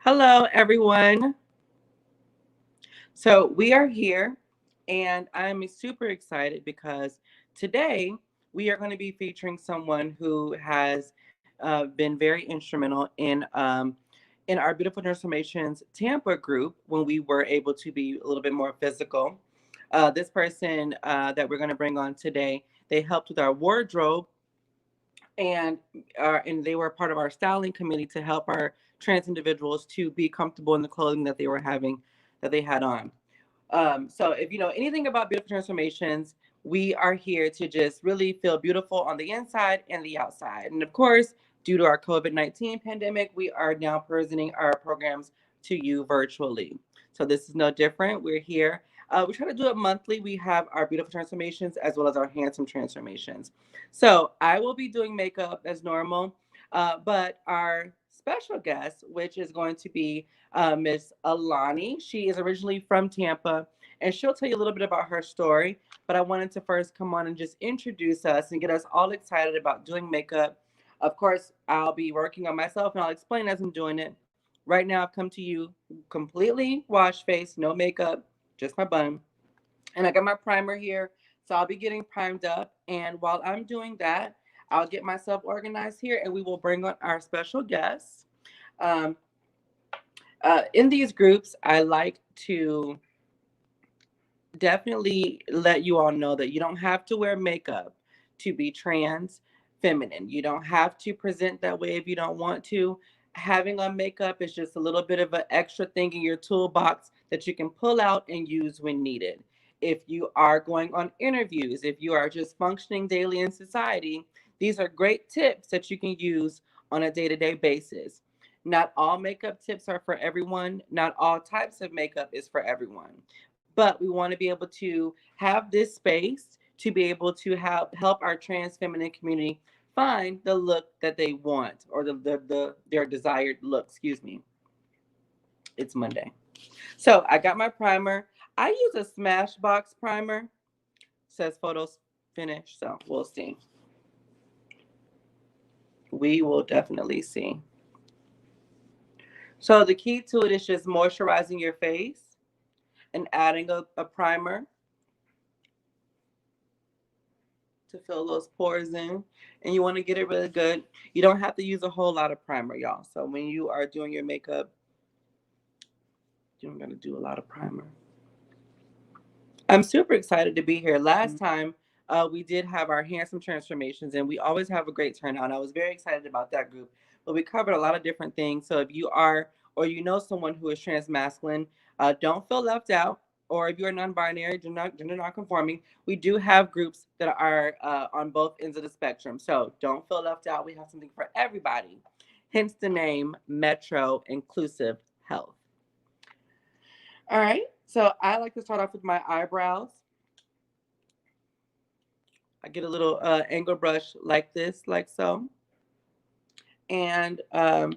Hello, everyone. So we are here, and I'm super excited because today we are going to be featuring someone who has been very instrumental in our Beautiful Transformations Tampa group when we were able to be a little bit more physical. This person that we're going to bring on today, they helped with our wardrobe and and they were part of our styling committee to help our trans individuals to be comfortable in the clothing that they had on. So if you know anything about Beautiful Transformations, we are here to just really feel beautiful on the inside and the outside. And of course, due to our COVID-19 pandemic, we are now presenting our programs to you virtually. So this is no different. We're here. We try to do it monthly. We have our Beautiful Transformations as well as our Handsome Transformations. So I will be doing makeup as normal, but our special guest, which is going to be Miss Alani. She is originally from Tampa, and she'll tell you a little bit about her story. But I wanted to first come on and just introduce us and get us all excited about doing makeup. Of course, I'll be working on myself, and I'll explain as I'm doing it. Right now, I've come to you completely wash face, no makeup, just my bun. And I got my primer here. So I'll be getting primed up. And while I'm doing that, I'll get myself organized here and we will bring on our special guests. Um, in these groups, I like to definitely let you all know that you don't have to wear makeup to be trans feminine. You don't have to present that way if you don't want to. Having on makeup is just a little bit of an extra thing in your toolbox that you can pull out and use when needed. If you are going on interviews, if you are just functioning daily in society, these are great tips that you can use on a day to day basis. Not all makeup tips are for everyone, not all types of makeup is for everyone, but we want to be able to have this space to be able to help our trans feminine community find the look that they want or their desired look. Excuse me. It's Monday. So I got my primer. I use a Smashbox primer. It says photos finish. So we'll see. We will definitely see. So the key to it is just moisturizing your face and adding a primer to fill those pores in, and you want to get it really good. You don't have to use a whole lot of primer, y'all. So when you are doing your makeup, you're going to do a lot of primer. I'm super excited to be here. Last time we did have our handsome transformations, and we always have a great turnout. I was very excited about that group, but we covered a lot of different things. So if you are or you know someone who is trans masculine, don't feel left out. Or if you're non-binary, gender non-conforming, we do have groups that are on both ends of the spectrum. So don't feel left out. We have something for everybody. Hence the name Metro Inclusive Health. All right. So I like to start off with my eyebrows. I get a little angle brush like this, like so. And I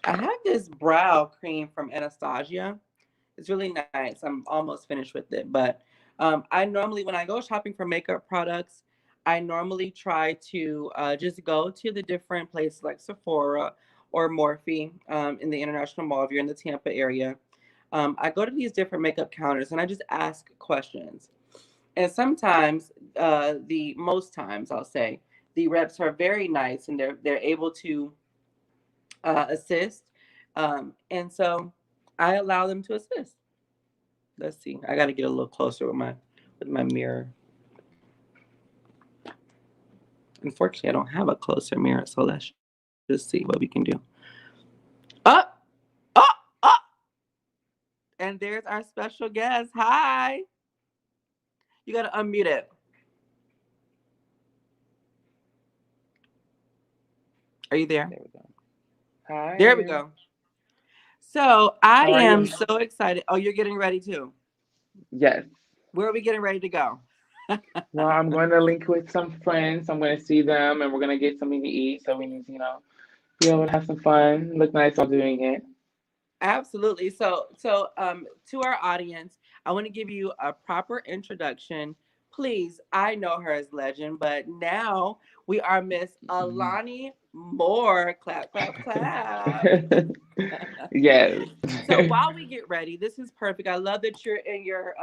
have this brow cream from Anastasia. It's really nice. I'm almost finished with it. But I normally, when I go shopping for makeup products, I normally try to just go to the different places like Sephora or Morphe in the International Mall if you're in the Tampa area. I go to these different makeup counters and I just ask questions. And sometimes, the most times I'll say, the reps are very nice and they're able to assist. And so I allow them to assist. Let's see. I got to get a little closer with my mirror. Unfortunately, I don't have a closer mirror, so let's just see what we can do. Up, up, up. And there's our special guest. Hi. You got to unmute it. Are you there? There we go. There we Hi. go. So I How are am you? so excited. Oh, you're getting ready too. Yes. Where are we getting ready to go? Well, I'm going to link with some friends. I'm going to see them and we're going to get something to eat. So we need to, be able to have some fun, look nice while doing it. Absolutely. So to our audience, I want to give you a proper introduction. Please, I know her as Legend, but now We are Miss Alani Moore. Clap, clap, clap. Yes. So while we get ready, this is perfect. I love that you're in your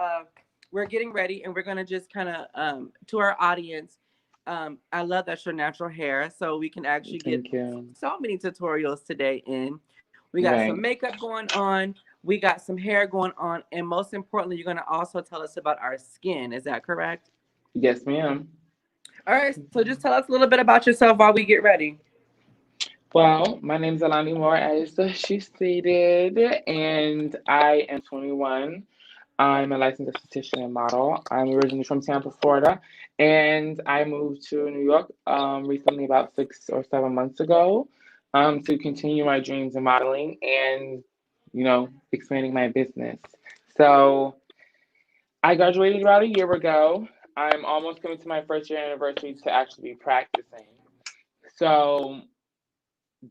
we're getting ready and we're gonna just kind of to our audience. I love that's your natural hair, so we can actually get Thank you. so many tutorials today in. We got some Right. makeup going on, we got some hair going on, and most importantly, you're gonna also tell us about our skin. Is that correct? Yes, ma'am. All right, so just tell us a little bit about yourself while we get ready. Well, my name's Alani Moore, as she stated, and I am 21. I'm a licensed esthetician and model. I'm originally from Tampa, Florida, and I moved to New York recently, about 6 or 7 months ago, to continue my dreams in modeling and, expanding my business. So I graduated about a year ago. I'm almost coming to my first year anniversary to actually be practicing. So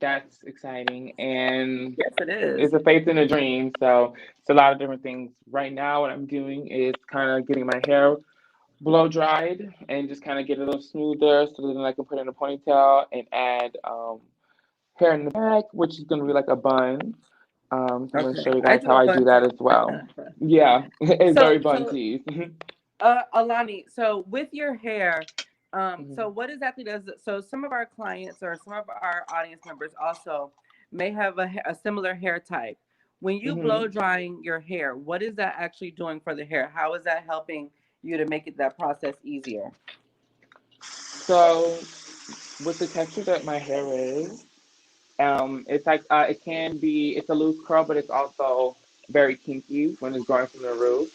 that's exciting, and Yes, it is. it's a faith and a dream. So it's a lot of different things. Right now, what I'm doing is kind of getting my hair blow dried and just kind of get it a little smoother, so then I can put in a ponytail and add hair in the back, which is gonna be like a bun. So I'm gonna Okay, show you I guys do how a I do bun that too. as well. Yeah, it's so very bun so teased. Alani, so with your hair, so Mhm. what exactly does it? So some of our clients or some of our audience members also may have a similar hair type. When you blow Mhm. drying your hair, what is that actually doing for the hair? How is that helping you to make it that process easier? So with the texture that my hair is, it's like it can be. It's a loose curl, but it's also very kinky when it's growing from the root.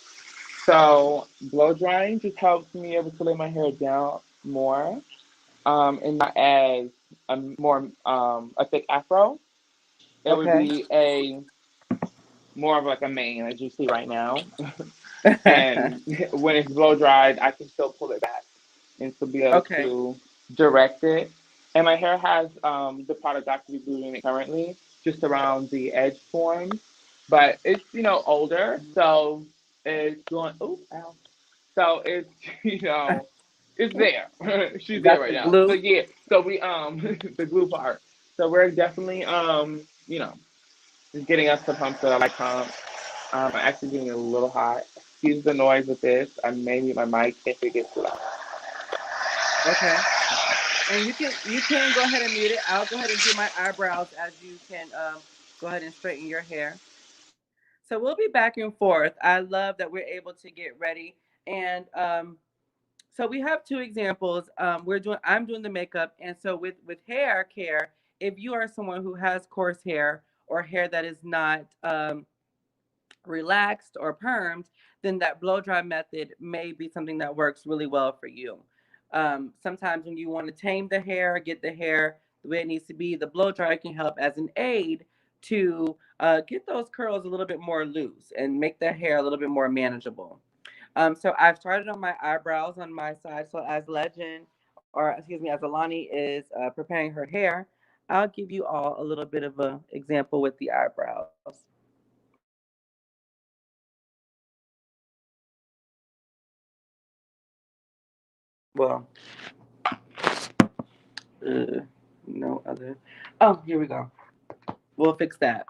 So blow drying just helps me able to lay my hair down more, and not as a thick afro. It would Okay. be a more of like a mane, as you see right now. And when it's blow dried, I can still pull it back and still be able Okay. to direct it. And my hair has the product actually glued in it currently, just around the edge forms. But it's older, so it's going. Oh, ow. So it's it's there. She's there Got right the now. So glue. yeah. So we the glue part. So we're definitely just getting us to pump so I like pump. I'm actually getting a little hot. Excuse the noise with this. I may mute my mic if it gets too loud. Okay. And you can go ahead and mute it. I'll go ahead and do my eyebrows as you can go ahead and straighten your hair. So we'll be back and forth. I love that we're able to get ready. And so we have two examples. I'm doing the makeup, and so with hair care, if you are someone who has coarse hair or hair that is not relaxed or permed, then that blow dry method may be something that works really well for you. Sometimes when you want to tame the hair, get the hair the way it needs to be, the blow dry can help as an aid to get those curls a little bit more loose and make the hair a little bit more manageable. So I've started on my eyebrows on my side. So as Legend, or excuse me, as Alani is preparing her hair, I'll give you all a little bit of an example with the eyebrows. Well, no other. Oh, here we go. We'll fix that.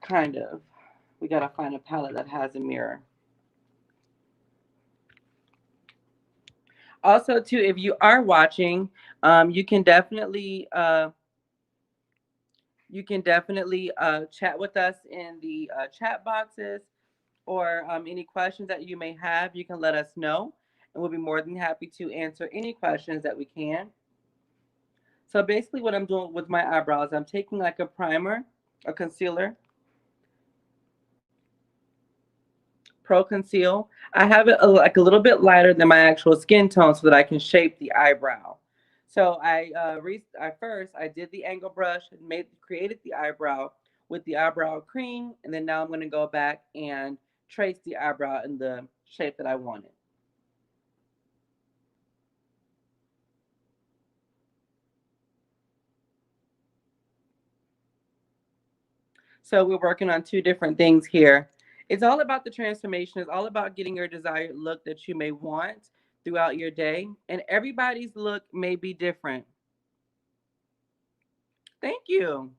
Kind of. We gotta find a palette that has a mirror. Also, too, if you are watching, you can definitely chat with us in the chat boxes or any questions that you may have. You can let us know, and we'll be more than happy to answer any questions that we can. So basically, what I'm doing with my eyebrows, I'm taking like a primer, a concealer, Pro Conceal. I have it like a little bit lighter than my actual skin tone so that I can shape the eyebrow. So I first I did the angle brush and created the eyebrow with the eyebrow cream, and then now I'm going to go back and trace the eyebrow in the shape that I wanted. So we're working on two different things here. It's all about the transformation. It's all about getting your desired look that you may want throughout your day, and everybody's look may be different. Thank you.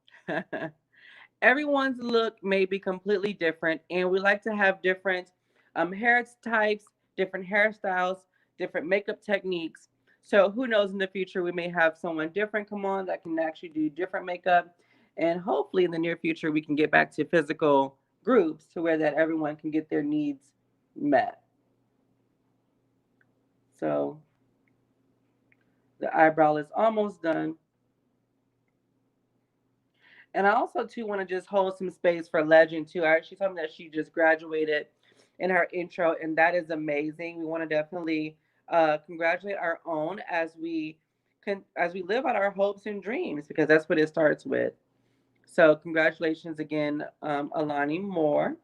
Everyone's look may be completely different, and we like to have different hair types, different hairstyles, different makeup techniques. So who knows, in the future we may have someone different come on that can actually do different makeup, and hopefully in the near future we can get back to physical groups to where that everyone can get their needs met. So the eyebrow is almost done. And I also too want to just hold some space for Legend too. She told me that she just graduated in her intro, and that is amazing. We want to definitely congratulate our own as we live out our hopes and dreams, because that's what it starts with. So congratulations again, Alani Moore.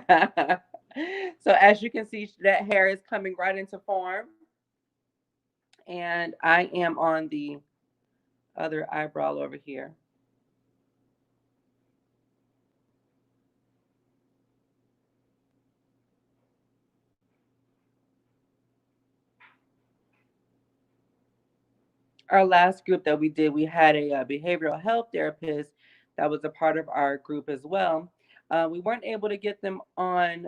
So as you can see, that hair is coming right into form, and I am on the other eyebrow over here. Our last group that we did, we had a behavioral health therapist that was a part of our group as well. We weren't able to get them on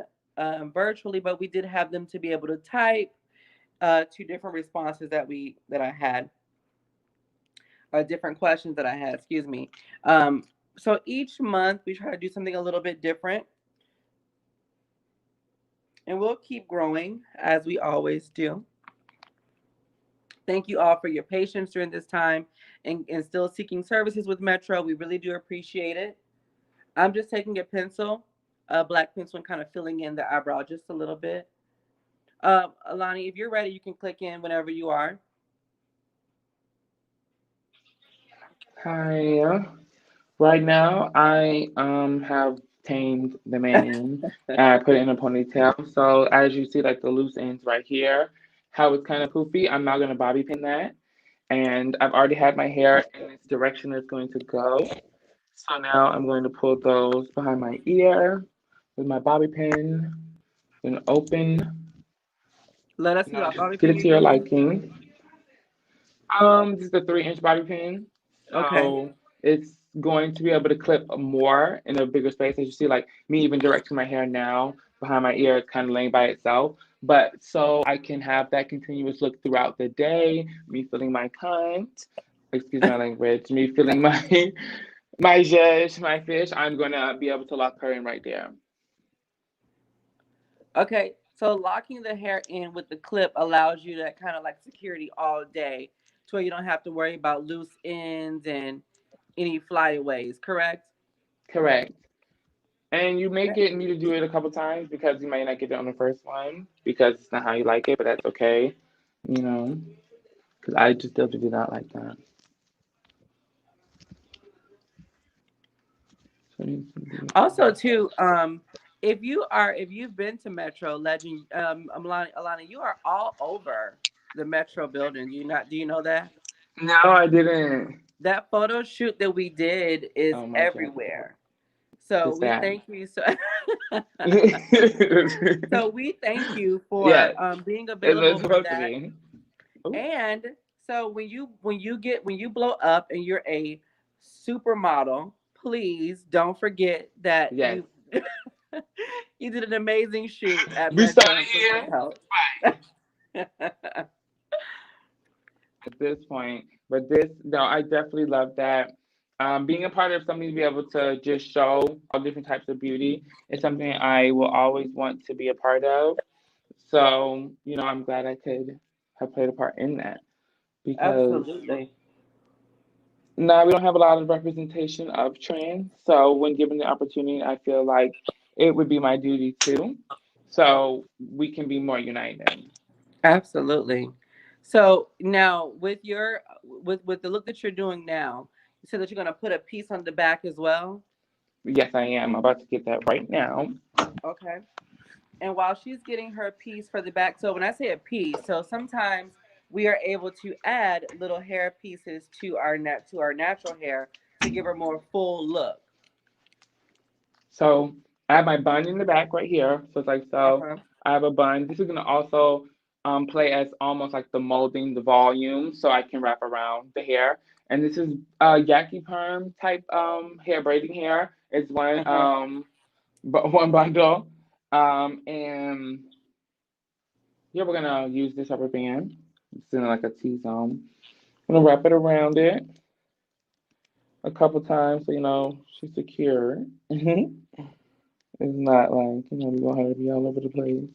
virtually, but we did have them to be able to type two different responses that I had, different questions that I had. Excuse me. Um, so each month we try to do something a little bit different, and we'll keep growing as we always do. Thank you all for your patience during this time and still seeking services with Metro. We really do appreciate it. I'm just taking a pencil, a black pencil, and kind of filling in the eyebrow just a little bit. Alani, if you're ready, you can click in whenever you are. Hi. Right now, I have tamed the mane and I put it in a ponytail. So as you see, like the loose ends right here, how it's kind of poofy, I'm now gonna bobby pin that. And I've already had my hair in this direction it's going to go. So now I'm going to pull those behind my ear with my bobby pin and open. Let us see Now what just bobby get pin it you're to your using. liking. This is a 3-inch bobby pin. Okay. So it's going to be able to clip more in a bigger space. As you see, like me even directing my hair now behind my ear, it's kind of laying by itself. But so I can have that continuous look throughout the day, me feeling my cunt, excuse my language, me feeling my my zhuzh, my fish, I'm gonna be able to lock her in right there. Okay. So locking the hair in with the clip allows you that kind of like security all day, to where you don't have to worry about loose ends and any flyaways. Correct? Correct. And you may Okay. get me to do it a couple times because you might not get it on the first one because it's not how you like it, but that's okay, you know, because I just still do not like that. So it needs to be Also, too, if you've been to Metro Legend, Alana, you are all over the Metro building. Do you know that? No, I didn't. That photo shoot that we did is Oh my God. everywhere. So It's we sad. thank you. So, so we thank you for Yes, being it's available for supposed to that. be. Ooh, And so when you blow up and you're a supermodel, please don't forget that yes. you did an amazing shoot at We Metro started and Physical here Health. at this point, but this, no, I definitely love that. Being a part of something to be able to just show all different types of beauty is something I will always want to be a part of. So, I'm glad I could have played a part in that because Absolutely. now we don't have a lot of representation of trans. So, when given the opportunity, I feel like it would be my duty too. So, we can be more united. Absolutely. So now with the look that you're doing now, you said that you're gonna put a piece on the back as well. Yes, I am. I'm about to get that right now. Okay. And while she's getting her piece for the back, so when I say a piece, so sometimes we are able to add little hair pieces to our natural hair to give her more full look. So, I have my bun in the back right here. So, it's like so. Uh-huh. I have a bun. This is going to also play as almost like the molding, the volume, so I can wrap around the hair. And this is yaki perm type hair braiding hair. It's one Uh-huh. one bundle, and yeah, we're gonna use this rubber band. It's in like a T zone. I'm gonna wrap it around it a couple times so she's secure. It's not like we want her to be all over the place.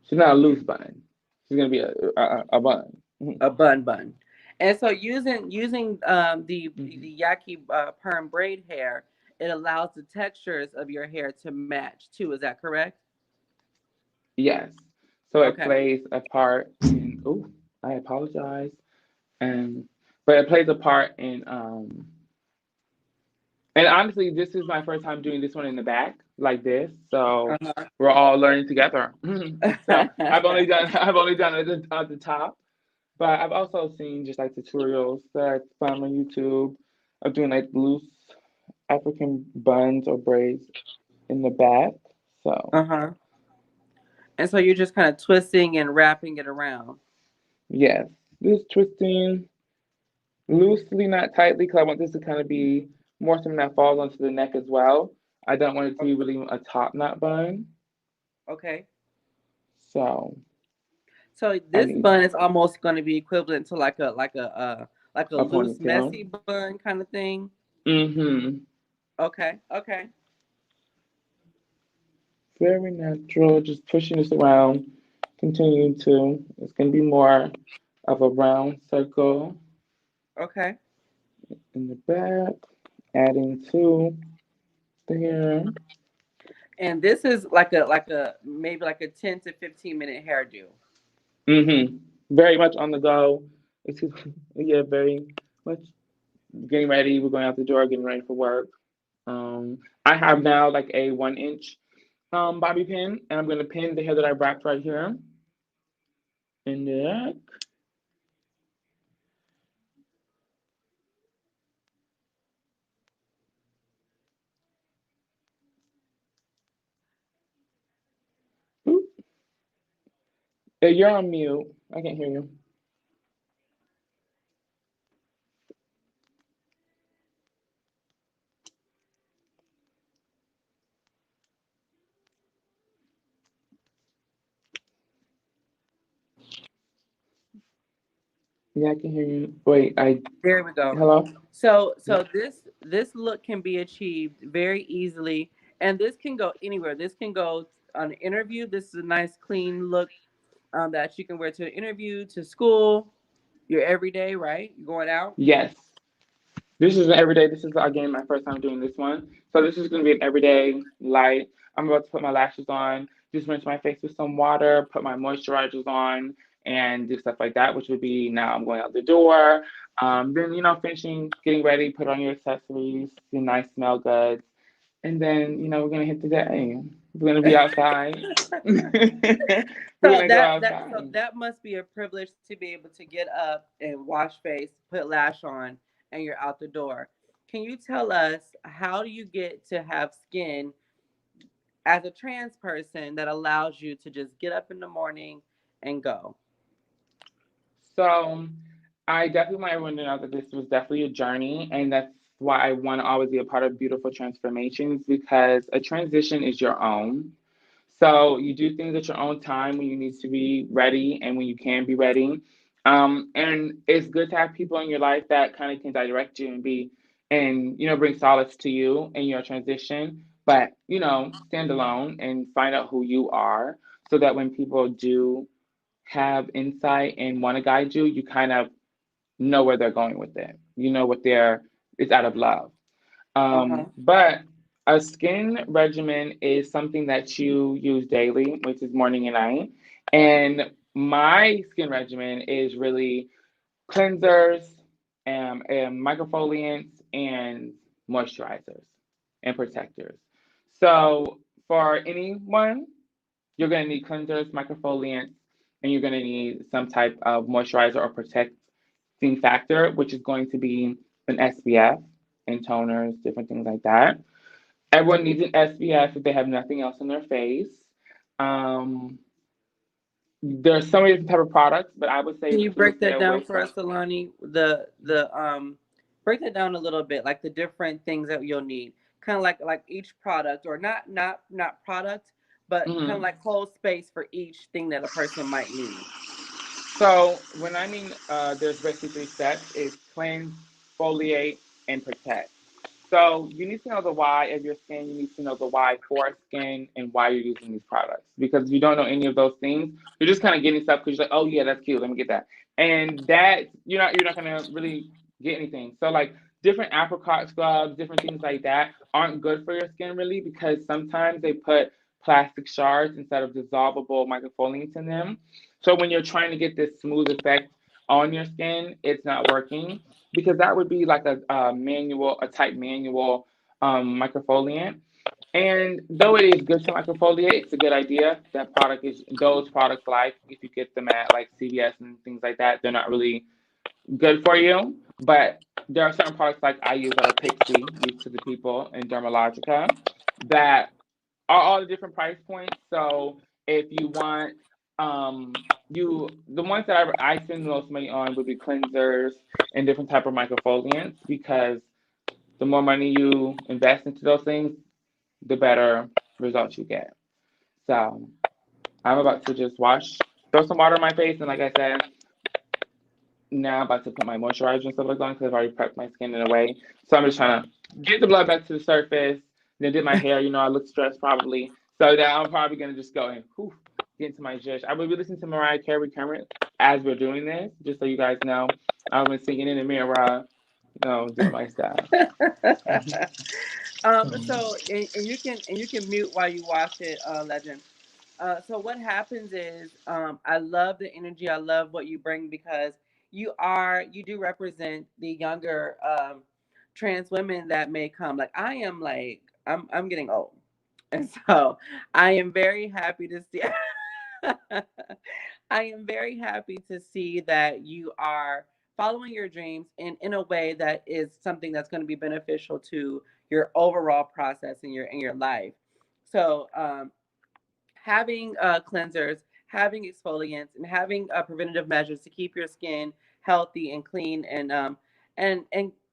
She's not a loose bun. She's gonna be a bun. A bun. And so using Mhm. the yaki perm braid hair, it allows the textures of your hair to match too. Is that correct? Yes. So it Okay. plays a part in. Oh, I apologize. And but it plays a part in. And honestly, this is my first time doing this one in the back like this. So we're all learning together. So Uh-huh. I've only done it at the top, but I've also seen just like tutorials that I found on YouTube of doing like loose African buns or braids in the back. So Uh-huh. And so you're just kind of twisting and wrapping it around. yes, this twisting loosely, not tightly, because I want this to kind of be more something that falls onto the neck as well. I don't want it to be really a top knot bun. Okay. So So I this need bun is almost going to be equivalent to like a a loose ponytail. messy bun kind of thing. Mm-hmm. Okay. Okay. Very natural. Just pushing this around. Continue to. It's gonna be more of a round circle Okay. in the back. Adding to there. And this is like a maybe like a 10 to 15 minute hairdo. Mm-hmm. Very much on the go. It's yeah, very much getting ready. We're going out the door, getting ready for work. I have now like a 1 inch bobby pin, and I'm gonna pin the hair that I wrapped right here in there. Oop. You're on mute. I can't hear you. Yeah, I can hear you. Wait, There we go. hello? So Yeah. this look can be achieved very easily, and this can go anywhere. This can go on an interview. This is a nice clean look that you can wear to an interview, to school, your everyday, right? You're going out. Yes. This is an everyday. This is again my first time doing this one. So this is gonna be an everyday light. I'm about to put my lashes on, just rinse my face with some water, put my moisturizers on, and do stuff like that, which would be now I'm going out the door. Then finishing getting ready, put on your accessories, your nice smell goods, and then we're gonna hit the day. We're gonna be outside. We're So gonna go that outside. that must be a privilege to be able to get up and wash face, put lash on, and you're out the door. Can you tell us how do you get to have skin as a trans person that allows you to just get up in the morning and go? So I definitely want everyone to know that this was definitely a journey, and that's why I want to always be a part of beautiful transformations because a transition is your own. So you do things at your own time when you need to be ready and when you can be ready. And it's good to have people in your life that kind of can direct you and be and bring solace to you in your transition. But stand alone and find out who you are so that when people do have insight and want to guide you, you kind of know where they're going with it. You know what they're it's out of love. Uh-huh. But a skin regimen is something that you use daily, which is morning and night. And my skin regimen is really cleansers and microfoliants and moisturizers and protectors. So for anyone, you're going to need cleansers, microfoliants, and you're going to need some type of moisturizer or protecting factor, which is going to be an SPF and toners, different things like that. Everyone needs an SPF if they have nothing else on their face. Um, There's so many different type of products, but I would say Can you to break stay that down away for from. us, Alani? The break that down a little bit, like the different things that you'll need. Kind of like each product, or not product, but kind of Mhm. like hold space for each thing that a person might need. So when I mean there's basically three steps: is cleanse, foliate, and protect. So you need to know the why of your skin. You need to know the why for skin and why you're using these products. Because if you don't know any of those things, you're just kind of getting stuff because you're like, oh yeah, that's cute. Let me get that. And that you're not gonna really get anything. So like different apricot scrubs, different things like that aren't good for your skin really because sometimes they put plastic shards instead of dissolvable microfoliants in them. So when you're trying to get this smooth effect on your skin, it's not working because that would be like a manual, a type manual microfoliant. And though it is good to microfoliate, it's a good idea. That product is those products like if you get them at like CVS and things like that, they're not really good for you. But there are certain products like I use that are Pixie, used to the people in Dermalogica, that are all the different price points. So if you want, the ones that I spend the most money on would be cleansers and different type of microfoliants because the more money you invest into those things, the better results you get. So I'm about to just throw some water on my face, and like I said, now I'm about to put my moisturizer and stuff like that on because I've already prepped my skin in a way. So I'm just trying to get the blood back to the surface. Then did my hair. I look stressed probably. So now I'm probably gonna just go and whew, get into my judge. I will be listening to Mariah Carey Cameron as we're doing this, just so you guys know. I've been singing in the mirror, doing my stuff. So and you can mute while you wash it, Legend. So what happens is, I love the energy. I love what you bring because you do represent the younger trans women that may come. Like I am, like I'm getting old, and so I am very happy to see. I am very happy to see that you are following your dreams in a way that is something that's going to be beneficial to your overall process in your life. So having cleansers, having exfoliants, and having preventative measures to keep your skin healthy and clean and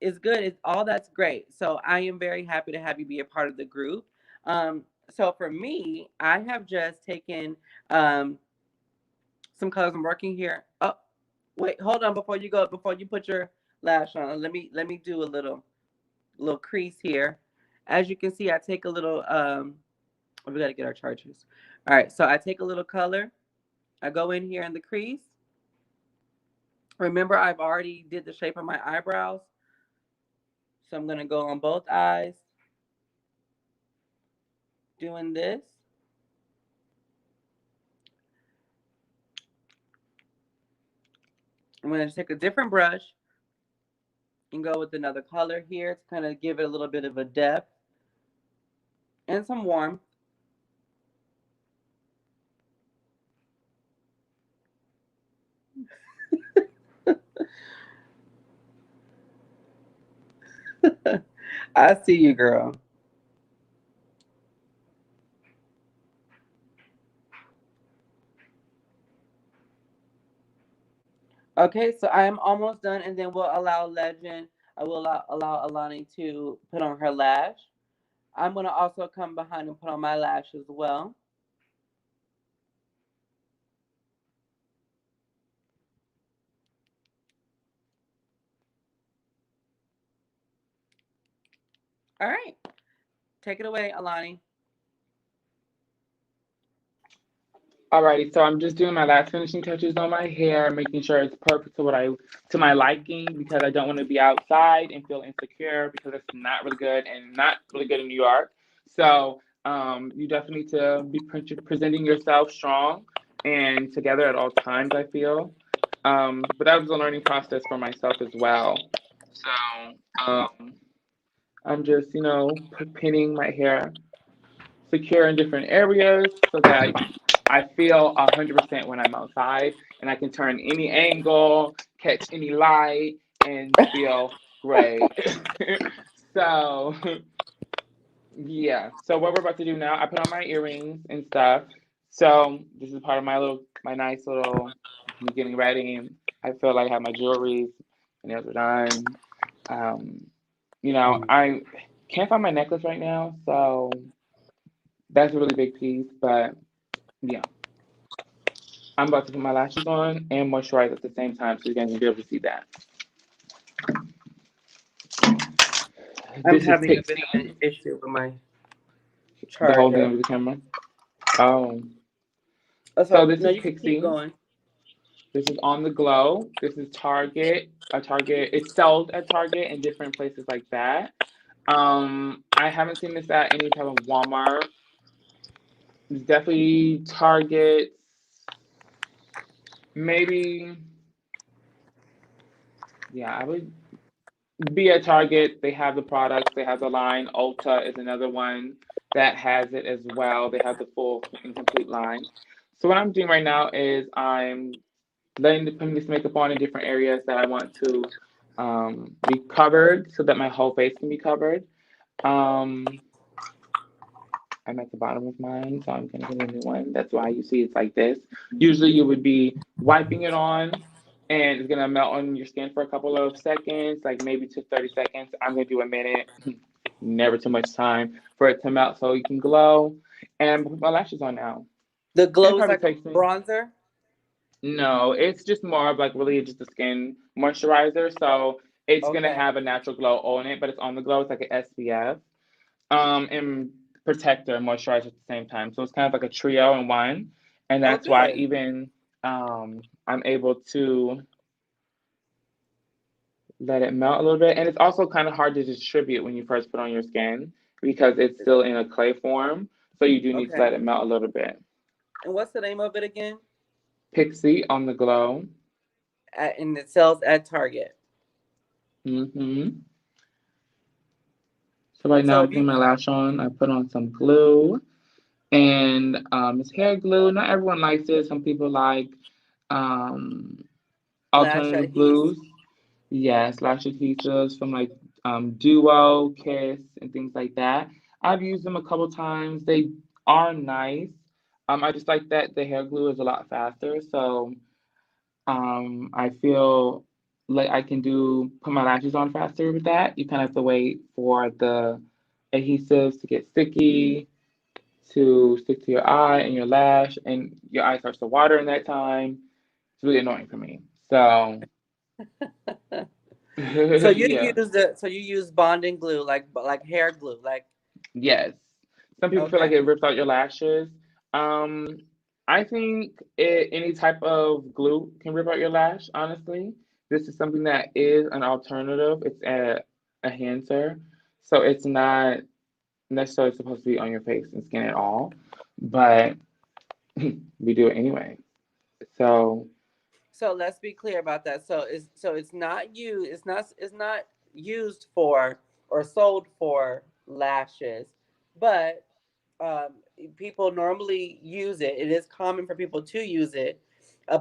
is good. It's all that's great. So I am very happy to have you be a part of the group. So for me, I have just taken some colors. I'm working here. Oh, wait, hold on before you go. Before you put your lash on, let me do a little crease here. As you can see, I take a little. Oh, we got to get our chargers. All right, so I take a little color. I go in here in the crease. Remember, I've already did the shape of my eyebrows, so I'm gonna go on both eyes, doing this. I'm gonna take a different brush and go with another color here to kind of give it a little bit of a depth and some warmth. I see you, girl. Okay, so I am almost done, and then we'll allow Legend. I will allow Alani to put on her lash. I'm gonna also come behind and put on my lash as well. All right, take it away, Alani. Alrighty, so I'm just doing my last finishing touches on my hair, making sure it's perfect to my liking because I don't want to be outside and feel insecure because it's not really good and not really good in New York. So you definitely need to be presenting yourself strong and together at all times. I feel, but that was a learning process for myself as well. So I'm just pinning my hair secure in different areas so that I feel 100% when I'm outside and I can turn any angle, catch any light, and feel great. So, yeah. So, what we're about to do now, I put on my earrings and stuff. So this is part of my nice little me getting ready. I feel like I have my jewelry, my nails are done. Um, I can't find my necklace right now, so that's a really big piece. But yeah, I'm about to put my lashes on and moisturize at the same time, so you guys will be able to see that. I'm This is having a bit of Pixie, an issue with my the holding of charger. the camera. Oh, Oh, so so this no, is you can keep Pixie. going. This is On the Glow. This is Target. A Target. It's sold at Target and different places like that. I haven't seen this at any type of Walmart. It's definitely Target. Maybe, yeah, I would be at Target. They have the products. They have the line. Ulta is another one that has it as well. They have the full and complete line. So what I'm doing right now is I'm putting this makeup on in different areas that I want to be covered so that my whole face can be covered. Um, I'm at the bottom of mine, so I'm gonna get a new one. That's why you see it's like this. Usually you would be wiping it on and it's gonna melt on your skin for a couple of seconds, like maybe to 30 seconds. I'm gonna do a minute, never too much time for it to melt so you can glow. And I'm gonna put my lashes on now. The It glow is probably like a takes me. bronzer. No, it's just more of like really just a skin moisturizer. So it's gonna Okay. have a natural glow on it, but it's on the glow. It's like an SPF, and protector and moisturizer at the same time. So it's kind of like a trio in one, and Oh, that's why good. even I'm able to let it melt a little bit. And it's also kind of hard to distribute when you first put on your skin because it's still in a clay form. So you do need to Okay. let it melt a little bit. And what's the name of it again? Pixie on the glow. And it sells at Target. hmm So right now So I'm if putting you my lash on. I put on some glue and it's hair glue. Not everyone likes it. Some people like um, lash alternative adhesive. glues. Yes, lash adhesives from like Duo, Kiss, and things like that. I've used them a couple times. They are nice. I just like that the hair glue is a lot faster. So I feel like I can do put my lashes on faster with that. You kind of have to wait for the adhesives to get sticky, to stick to your eye and your lash, and your eye starts to water in that time. It's really annoying for me. So So you yeah, use the so you use bonding glue like hair glue like yes. Some people feel like okay. it rips out your lashes. Um, I think any type of glue can rip out your lash. Honestly, this is something that is an alternative. It's a enhancer, so it's not necessarily supposed to be on your face and skin at all, but we do it anyway. So So let's be clear about that. So it's not you. It's not used for or sold for lashes, but people normally use it. It is common for people to use it,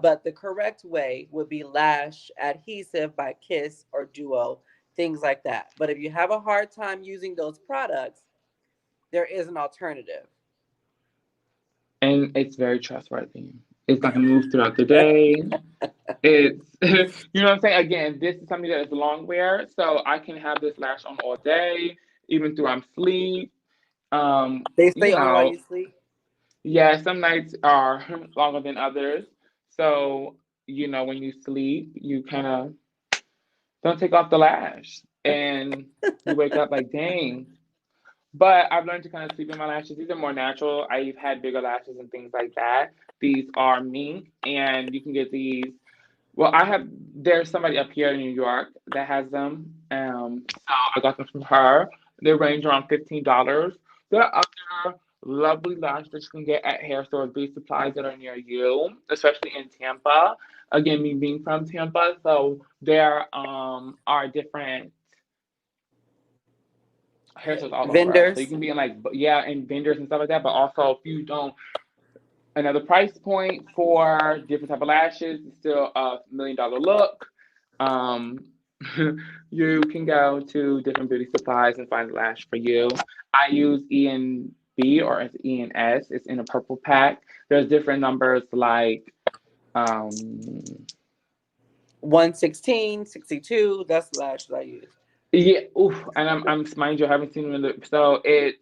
but the correct way would be lash adhesive by Kiss or Duo, things like that. But if you have a hard time using those products, there is an alternative. and it's very trustworthy. It's not gonna move throughout the day. It's you know what I'm saying? Again, this is something that is long wear, so I can have this lash on all day, even through I'm sleep. They You stay on while know, you sleep. yeah, some nights are longer than others. So, when you sleep, you kind of don't take off the lash and you wake up like, dang. But I've learned to kind of sleep in my lashes. These are more natural. I've had bigger lashes and things like that. These are mink, and you can get these. Well, there's somebody up here in New York that has them. So I got them from her. They range around $15. There are other lovely lashes that you can get at hair stores, beauty supplies that are near you, especially in Tampa. Again, me being from Tampa, so there are different hair stores all over. So you Vendors. can be in like yeah, and vendors and stuff like that. But also, if you don't another price point for different type of lashes. It's still a $1 million look. Um, you can go to different beauty supplies and find a lash for you. I use Ian. B or it's E and S. It's in a purple pack. There's different numbers like um 116, 62. That's the lashes I use. yeah, oof, and I'm mind you, I haven't seen them in so it's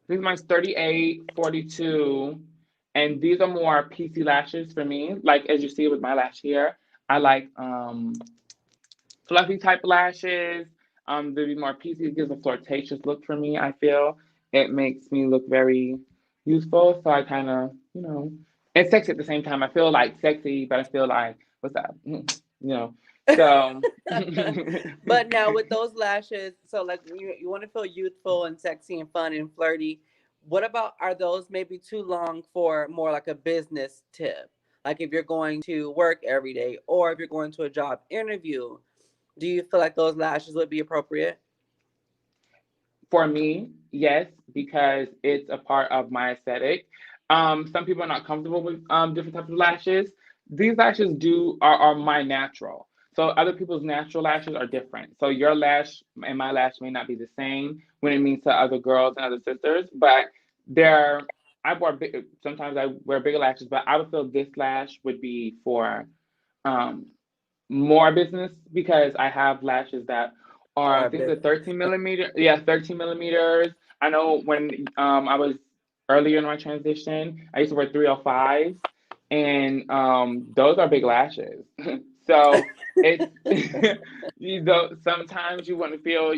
I think mine's 38, 42, and these are more PC lashes for me. Like as you see with my lash here, I like fluffy type lashes. They'd be more PC. It gives a flirtatious look for me. I feel it makes me look very youthful. So I kind of, and sexy at the same time. I feel like sexy, but I feel like what's that? So But now with those lashes, so like you want to feel youthful and sexy and fun and flirty. What about, are those maybe too long for more like a business tip? Like if you're going to work every day or if you're going to a job interview, do you feel like those lashes would be appropriate? for me, yes, because it's a part of my aesthetic. Some people are not comfortable with different types of lashes. These lashes are my natural. So other people's natural lashes are different. So your lash and my lash may not be the same when it means to other girls and other sisters, but they're sometimes I wear bigger lashes, but I would feel this lash would be for um more business because I have lashes that are I More think the business. 13 millimeter, yeah, 13 millimeters. I know when I was earlier in my transition, I used to wear 305s, and those are big lashes. So it's sometimes you want to feel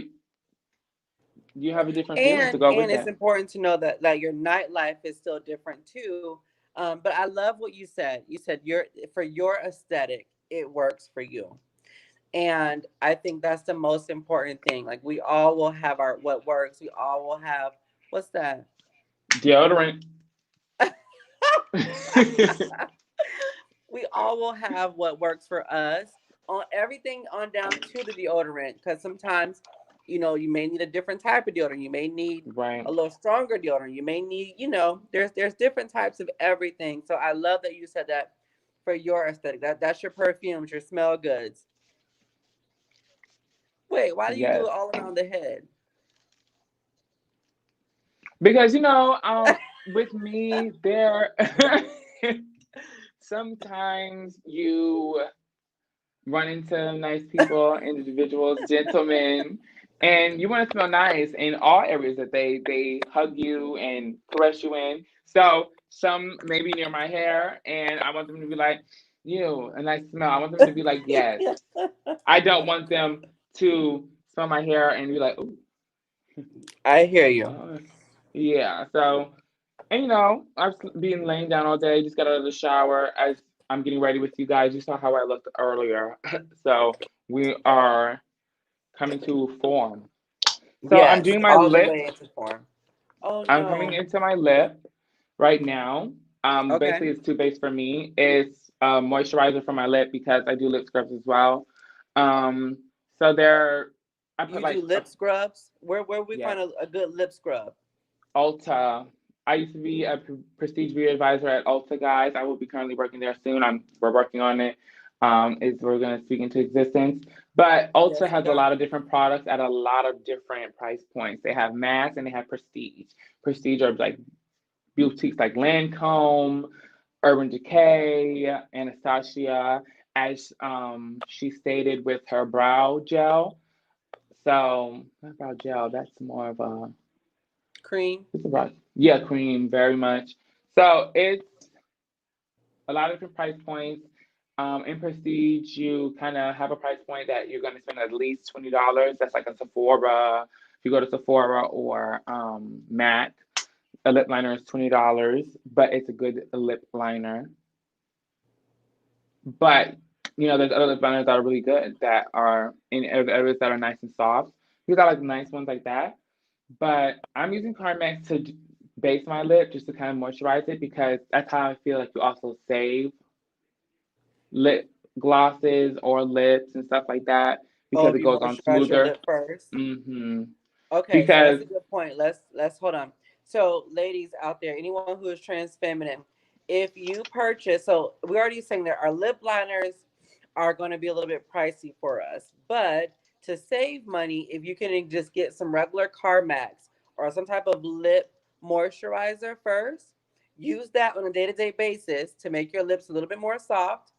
you have a different feeling to go And with it's that. important to know that your nightlife is still different too. But I love what you said. You said your, for your aesthetic, it works for you. And I think that's the most important thing. Like we all will have our what works. We all will have, what's that? Deodorant. We all will have what works for us on everything on down to the deodorant, because sometimes you may need a different type of deodorant, you may need Right. a little stronger deodorant, you may need, there's different types of everything. So I love that you said that for your aesthetic, that's your perfumes, your smell goods. Wait, why do you do Yes. it all around the head? Because with me there sometimes you run into nice people, individuals, gentlemen, and you want to smell nice in all areas that they hug you and caress you in. So some maybe near my hair, and I want them to be like, "You, a nice smell." I want them to be like, "Yes." I don't want them to smell my hair and be like, "Ooh, I hear you. uh, yeah." So and I've been laying down all day, just got out of the shower as I'm getting ready with you guys. You saw how I looked earlier. So we are coming to form. So I'm Yes, doing my all the lip. way into form. Oh I'm coming no. into my lip right now. Okay. Basically, it's two base for me. It's moisturizer for my lip because I do lip scrubs as well. Um, so there, I put You do like lip scrubs? Where we yes. find a good lip scrub? Ulta. I used to be a prestige beauty advisor at Ulta, guys. I will be currently working there soon. We're working on it. Is we're gonna speak into existence. But Ulta Yes, we has a are. lot of different products at a lot of different price points. They have mass and they have prestige. Prestige are like boutiques like Lancome, Urban Decay, Anastasia, as she stated with her brow gel. So not brow gel, that's more of a Cream. it's about yeah, cream very much. So it's a lot of different price points. In Prestige, you kind of have a price point that you're going to spend at least $20. That's like a Sephora. If you go to Sephora or MAC, a lip liner is $20, but it's a good lip liner. But there's other lip liners that are really good that are in areas that are nice and soft. These are like nice ones like that. But I'm using Carmex to base my lip just to kind of moisturize it because that's how I feel like you also save lip glosses or lips and stuff like that Oh, because if it you goes on moisturize your smoother. lip first. hmm Okay, so that's Because a good point. Let's hold on. So, ladies out there, anyone who is trans feminine, if you purchase, so we already saying that our lip liners are going to be a little bit pricey for us, but to save money, if you can just get some regular Carmax or some type of lip moisturizer first. Use that on a day-to-day basis to make your lips a little bit more soft.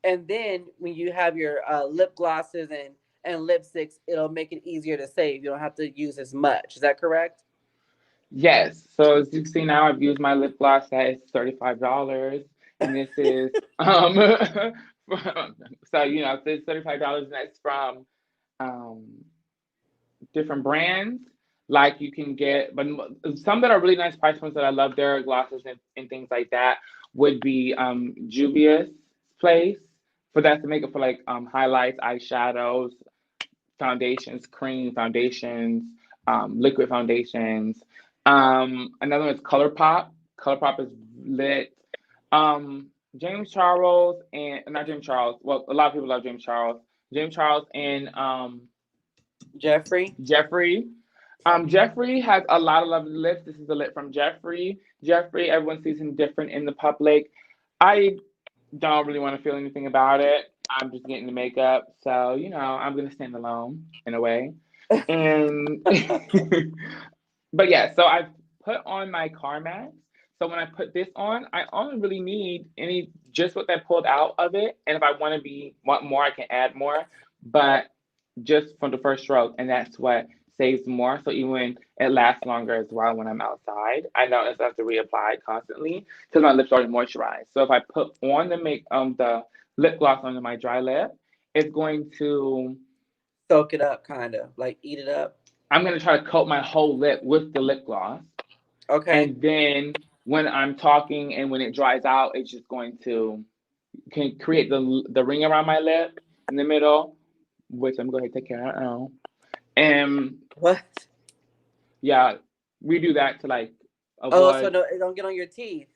And then when you have your lip glosses and lipsticks, it'll make it easier to save. You don't have to use as much. Is that correct? Yes. So as you see now, I've used my lip gloss that is $35, and this is so if it's $35, and that's from um different brands. Like you can get, but some that are really nice price points that I love, their glosses and things like that would be Juvia's Place for that to make it for like highlights, eyeshadows, foundations, cream foundations, liquid foundations. Another one is ColourPop. ColourPop is lit. James Charles and not James Charles. Well, a lot of people love James Charles. James Charles and Jeffrey? Jeffrey. Jeffrey has a lot of lovely lips. This is the lip from Jeffrey. Jeffrey, everyone sees him different in the public. I don't really want to feel anything about it. I'm just getting the makeup, so I'm gonna stand alone in a way. And but yeah, so I put on my car mat. So when I put this on, I only really need any just what I pulled out of it. And if I want more, I can add more. But just from the first stroke, and that's what saves more. So even when it lasts longer as well when I'm outside, I don't necessarily have to reapply it constantly because my lips are already moisturized. So if I put on the lip gloss onto my dry lip, it's going to Soak it up, kind of like eat it up. I'm gonna try to coat my whole lip with the lip gloss. Okay. And then when I'm talking and when it dries out, it's just going to can create the ring around my lip in the middle, which I'm going to take care of now. And What? yeah, we do that to like Oh, so avoid no, it don't get on your teeth.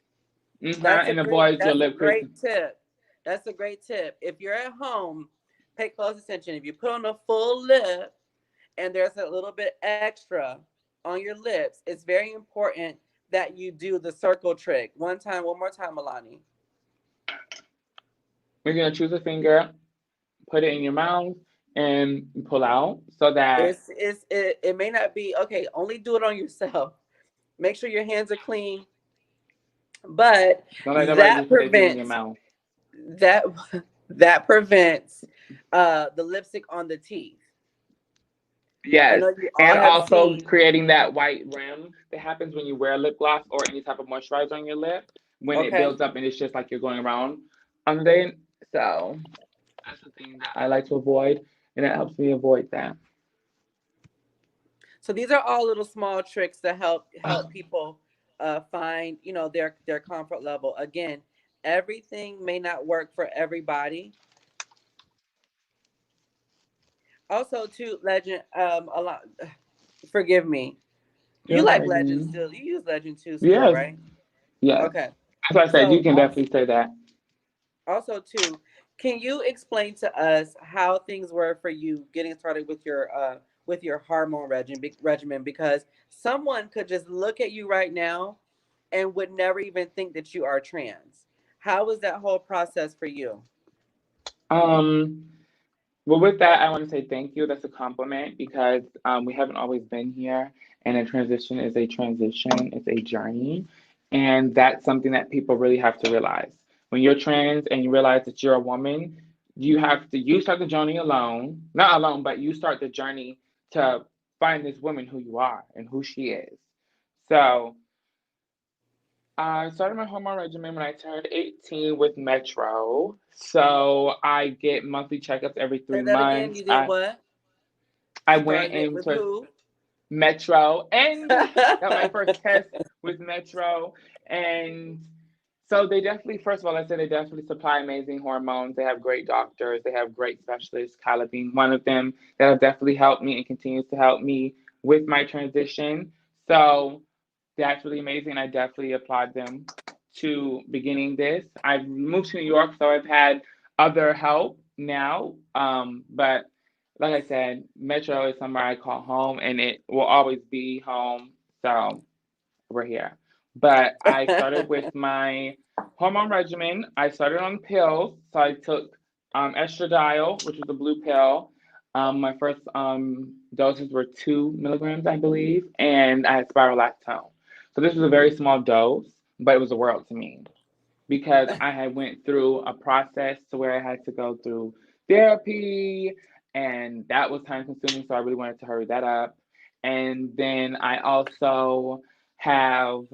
and avoid your That's a lip creasing. great tip. That's a great tip. If you're at home, pay close attention. If you put on a full lip and there's a little bit extra on your lips, it's very important that you do the circle trick. One more time, Milani. You're gonna choose a finger, put it in your mouth, and pull out so that It may not be okay. Only do it on yourself. Make sure your hands are clean, but don't let nobody that just put their teeth in your prevents mouth. that that prevents the lipstick on the teeth. I Yes, know you all and have also seen. creating that white rim that happens when you wear lip gloss or any type of moisturizer on your lip when it Okay, builds up and it's just like you're going around on the so that's the thing that I like to avoid, and it helps me avoid that. so these are all little small tricks to help people find their comfort level. Again, everything may not work for everybody. Also, too, Legend, a lot. Forgive me. You You're like Legend fine. still? You use Legend too still, Yes, right? yes. Okay. That's why I said you So can definitely say that. also too, can you explain to us how things were for you getting started with your hormone regimen? Because someone could just look at you right now and would never even think that you are trans. How was that whole process for you? Um, well, with that, I want to say thank you. That's a compliment because we haven't always been here, and a transition is a transition, it's a journey. And that's something that people really have to realize. When you're trans and you realize that you're a woman, you start the journey alone, not alone, but you start the journey to find this woman who you are and who she is. So I started my hormone regimen when I turned 18 with Metro. So I get monthly checkups every Say three that again. months. You did what? I went Started it with into who? Metro and got my first test with Metro. And so they definitely, first of all, I said they definitely supply amazing hormones. They have great doctors. They have great specialists, Kyla being one of them, that have definitely helped me and continues to help me with my transition. So that's really amazing. I definitely applaud them to beginning this. I've moved to New York, so I've had other help now. But like I said, Metro is somewhere I call home, and it will always be home. So we're here. But I started with my hormone regimen. I started on pills. So I took estradiol, which was a blue pill. My first doses were 2 milligrams, I believe, and I had spirolactone. So So this was a very small dose, but it was the world to me because I had went through a process to where I had to go through therapy, and that was time consuming, so I really wanted to hurry that up. And then I also have,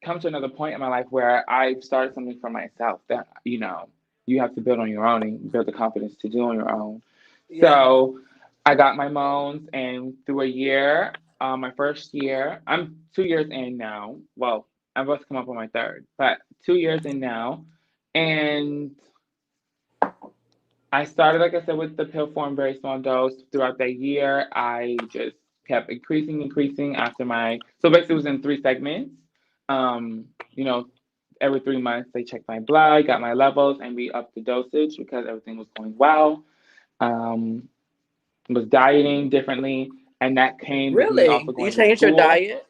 come to another point in my life where I started something for myself that, you have to build on your own and build the confidence to do on your own. Yes. So I got my moans, and through a year, my first year, I'm 2 years in now. Well, I'm about to come up on my third, but 2 years in now. And I started, like I said, with the pill form, very small dose. Throughout that year, I just kept increasing after so basically it was in three segments. Um, you know, every 3 months they checked my blood, got my levels, and we upped the dosage because everything was going well. Um, was dieting differently, and that came with me also Really? You going to changed your school. diet?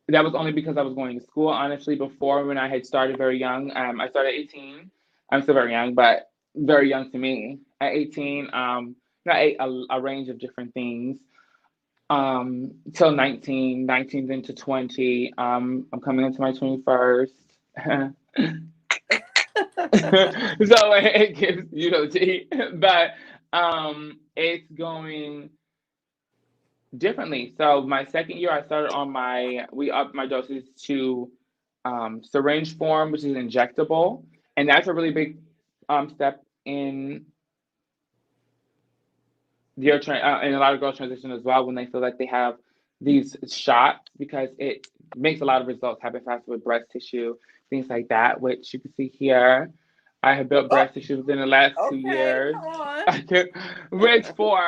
That was only because I was going to school. Honestly, before when I had started very young, I started at 18. I'm still very young, but very young to me. At 18, I ate a range of different things till 19, 19 into 20. I'm coming into my 21st. So it gives tea, but it's going differently. So my second year, I started on we upped my doses to syringe form, which is injectable, and that's a really big step in and a lot of girls transition as well when they feel like they have these shots because it makes a lot of results happen faster with breast tissue, things like that, which you can see here. I have built Oh, breast tissue within the last two okay. years. Come on. which for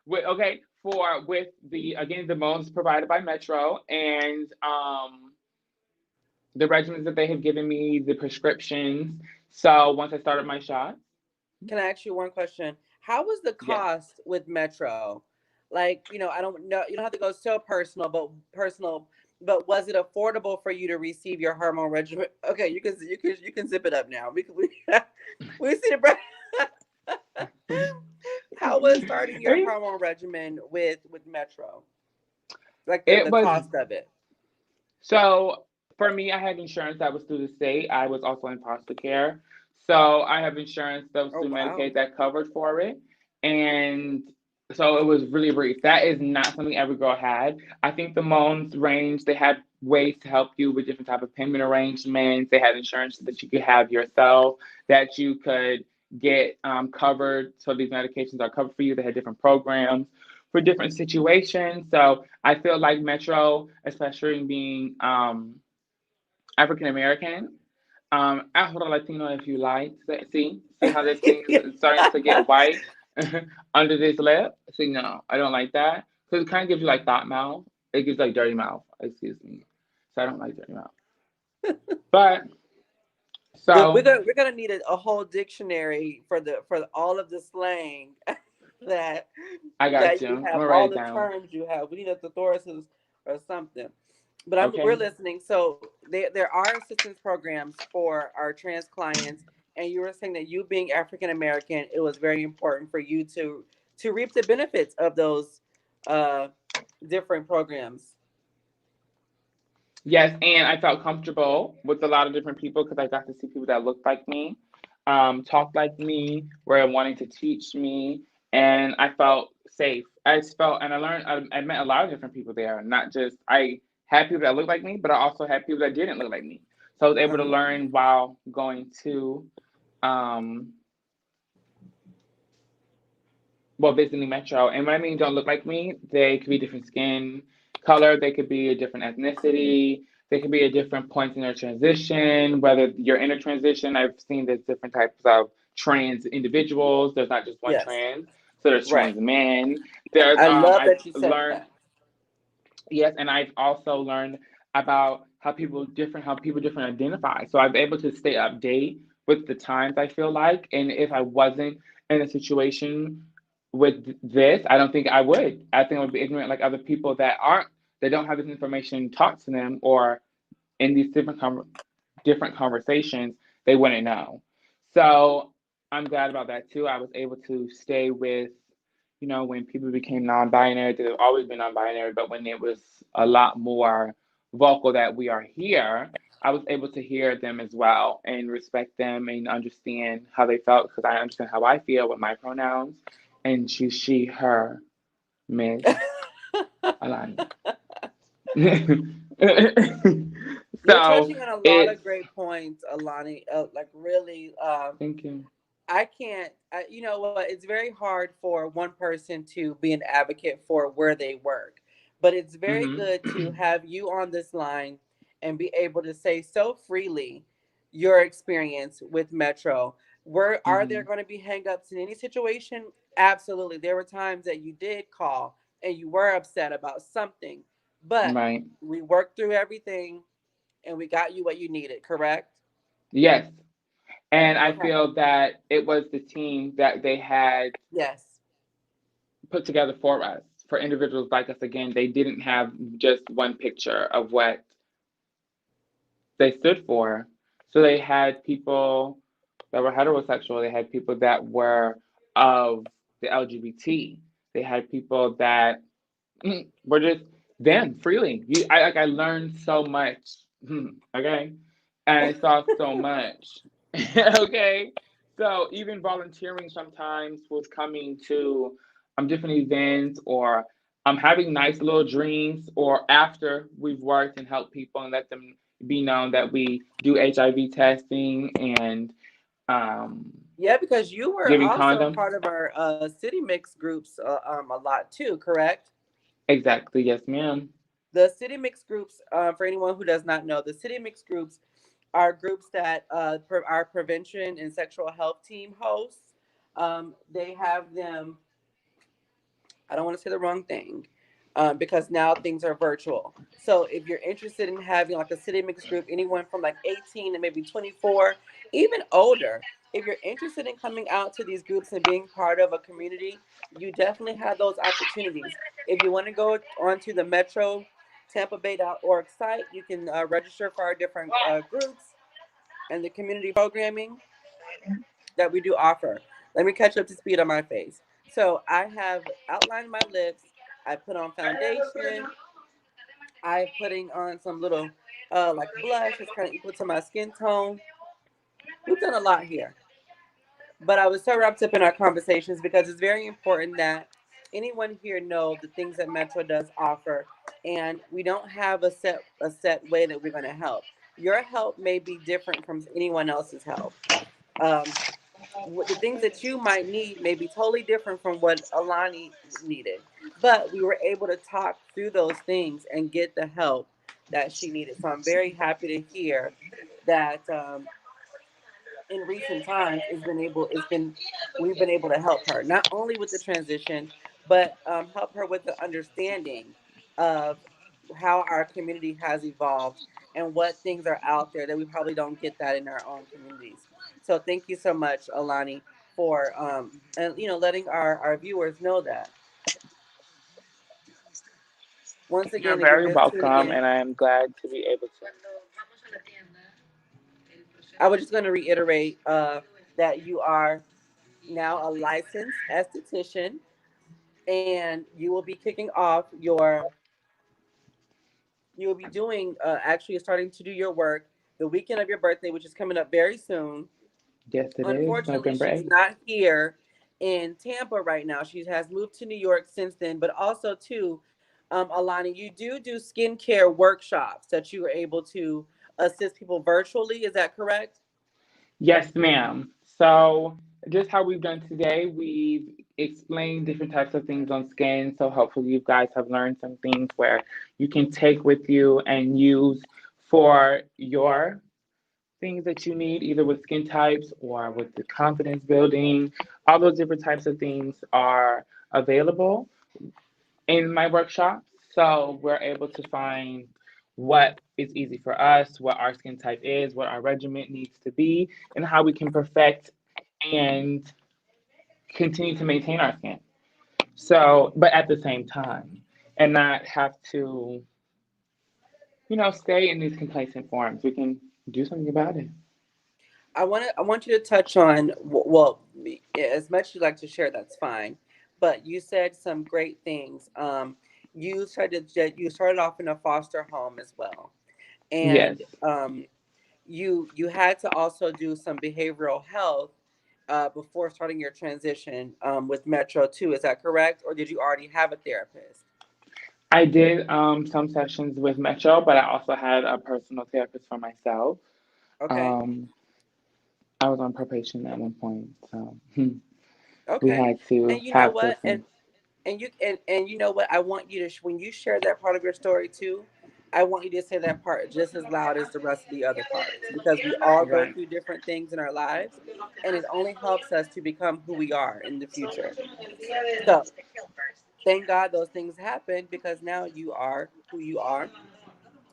with the again the moans provided by Metro and the regimens that they have given me, the prescriptions. So once I started my shots, Can I ask you one question? How was the yes. cost with Metro? Like, I don't know. You don't have to go so personal, but was it affordable for you to receive your hormone regimen? Okay, you can zip it up now. We see the How was starting your hormone regimen with Metro? Like the It the was cost of it. So for me, I had insurance that was through the state. I was also in foster care. So I have insurance that was Oh through wow. Medicaid that covered for it. And so it was really brief. That is not something every girl had. I think the Moans range, they had ways to help you with different type of payment arrangements. They had insurance that you could have yourself, that you could get covered. So these medications are covered for you. They had different programs for different situations. So I feel like Metro, especially being African American, Afro Latino, if you like, see how this thing is starting to get white under this lip. See, no, I don't like that because it kind of gives you like thought mouth. It gives like dirty mouth. Excuse me. So I don't like dirty mouth. But We're so gonna need a whole dictionary for all of the slang that I got that you. you I'm have, gonna write all it the down. terms you have. We need a thesaurus or something. But we're Okay. listening. So there are assistance programs for our trans clients, and you were saying that you being African American, it was very important for you to reap the benefits of those uh, different programs. Yes, and I felt comfortable with a lot of different people because I got to see people that looked like me, talked like me, were wanting to teach me, and I felt safe. I just felt, and I learned, I met a lot of different people there. Not just, I had people that looked like me, but I also had people that didn't look like me. So I was able to Uh-huh. learn while going to, um, visiting Metro. And when I mean don't look like me, they could be different skin color, they could be a different ethnicity, they could be at different points in their transition, whether you're in a transition. I've seen there's different types of trans individuals. There's not just one Yes. trans. So there's Right. trans men. There's I love I've that you said learned, that. yes, and I've also learned about how people different identify. So I'm able to stay update with the times, I feel like. And if I wasn't in a situation with this, I don't think I would. I think I would be ignorant like other people that don't have this information taught to them, or in these different conversations, they wouldn't know. So I'm glad about that too. I was able to stay with when people became non-binary, they've always been non-binary, but when it was a lot more vocal that we are here, I was able to hear them as well and respect them and understand how they felt because I understand how I feel with my pronouns. And she, her, Miss Alani. You're So touching on a lot it's, of great points, Alani. Like really, thank you. I can't. You know what? It's very hard for one person to be an advocate for where they work, but it's very good to Mm-hmm. have you on this line and be able to say so freely your experience with Metro. Were Are there Mm-hmm. going to be hangups in any situation? Absolutely. There were times that you did call and you were upset about something, but Right. we worked through everything and we got you what you needed. Correct? Yes. And I Okay. feel that it was the team that they had Yes. put together for us, for individuals like us. Again, they didn't have just one picture of what they stood for. So they had people that were heterosexual, they had people that were of the LGBT, they had people that were just them freely. I learned so much, okay? And I saw so much, okay? So even volunteering sometimes was coming to different events or having nice little dreams or after we've worked and helped people and let them be known that we do HIV testing and um, Yeah, because you were giving also condoms. part of our city mix groups a lot too, correct? Exactly, yes, ma'am. The city mix groups, for anyone who does not know, the city mix groups are groups that our prevention and sexual health team hosts. They have them, I don't want to say the wrong thing, because now things are virtual. So if you're interested in having like a city mix group, anyone from like 18 to maybe 24, even older, if you're interested in coming out to these groups and being part of a community, you definitely have those opportunities. If you want to go onto the Metro TampaBay.org site, you can register for our different groups and the community programming that we do offer. Let me catch up to speed on my face. So I have outlined my lips. I put on foundation. I'm putting on some little like blush that's kind of equal to my skin tone. We've done a lot here. But I was so wrapped up in our conversations because it's very important that anyone here know the things that Metro does offer, and we don't have a set way that we're going to help. Your help may be different from anyone else's help. Um, the things that you might need may be totally different from what Alani needed. But we were able to talk through those things and get the help that she needed. So I'm very happy to hear that in recent times it's been we've been able to help her not only with the transition, but help her with the understanding of how our community has evolved and what things are out there that we probably don't get that in our own communities. So thank you so much, Alani, for and letting our viewers know that. Once You're again, if you're very just tuning welcome, in, and I am glad to be able to. I was just going to reiterate that you are now a licensed esthetician, and you will be kicking off you will be doing actually starting to do your work the weekend of your birthday, which is coming up very soon. Yes, it is Unfortunately, November she's 8th. not here in Tampa right now. She has moved to New York since then, but also too, Alani, you do skincare workshops that you are able to assist people virtually. Is that correct? Yes, ma'am. So, just how we've done today, we've explained different types of things on skin. So, hopefully, you guys have learned some things where you can take with you and use for your things that you need, either with skin types or with the confidence building. All those different types of things are available in my workshops. So we're able to find what is easy for us, what our skin type is, what our regimen needs to be, and how we can perfect and continue to maintain our skin. So, but at the same time, and not have to, stay in these complacent forms. We can do something about it. I want you to touch on well, as much as you like to share, that's fine. but you said some great things. You started off in a foster home as well, Yes, and you had to also do some behavioral health before starting your transition with Metro too. Is that correct, or did you already have a therapist? I did some sessions with Metro, but I also had a personal therapist for myself. Okay. Um, I was on probation at one point, so we Okay. had to And you know have what? sessions. And you know what? I want you to when you share that part of your story too, I want you to say that part just as loud as the rest of the other parts, because we all go Right. through different things in our lives, and it only helps us to become who we are in the future. So thank God those things happened, because now you are who you are,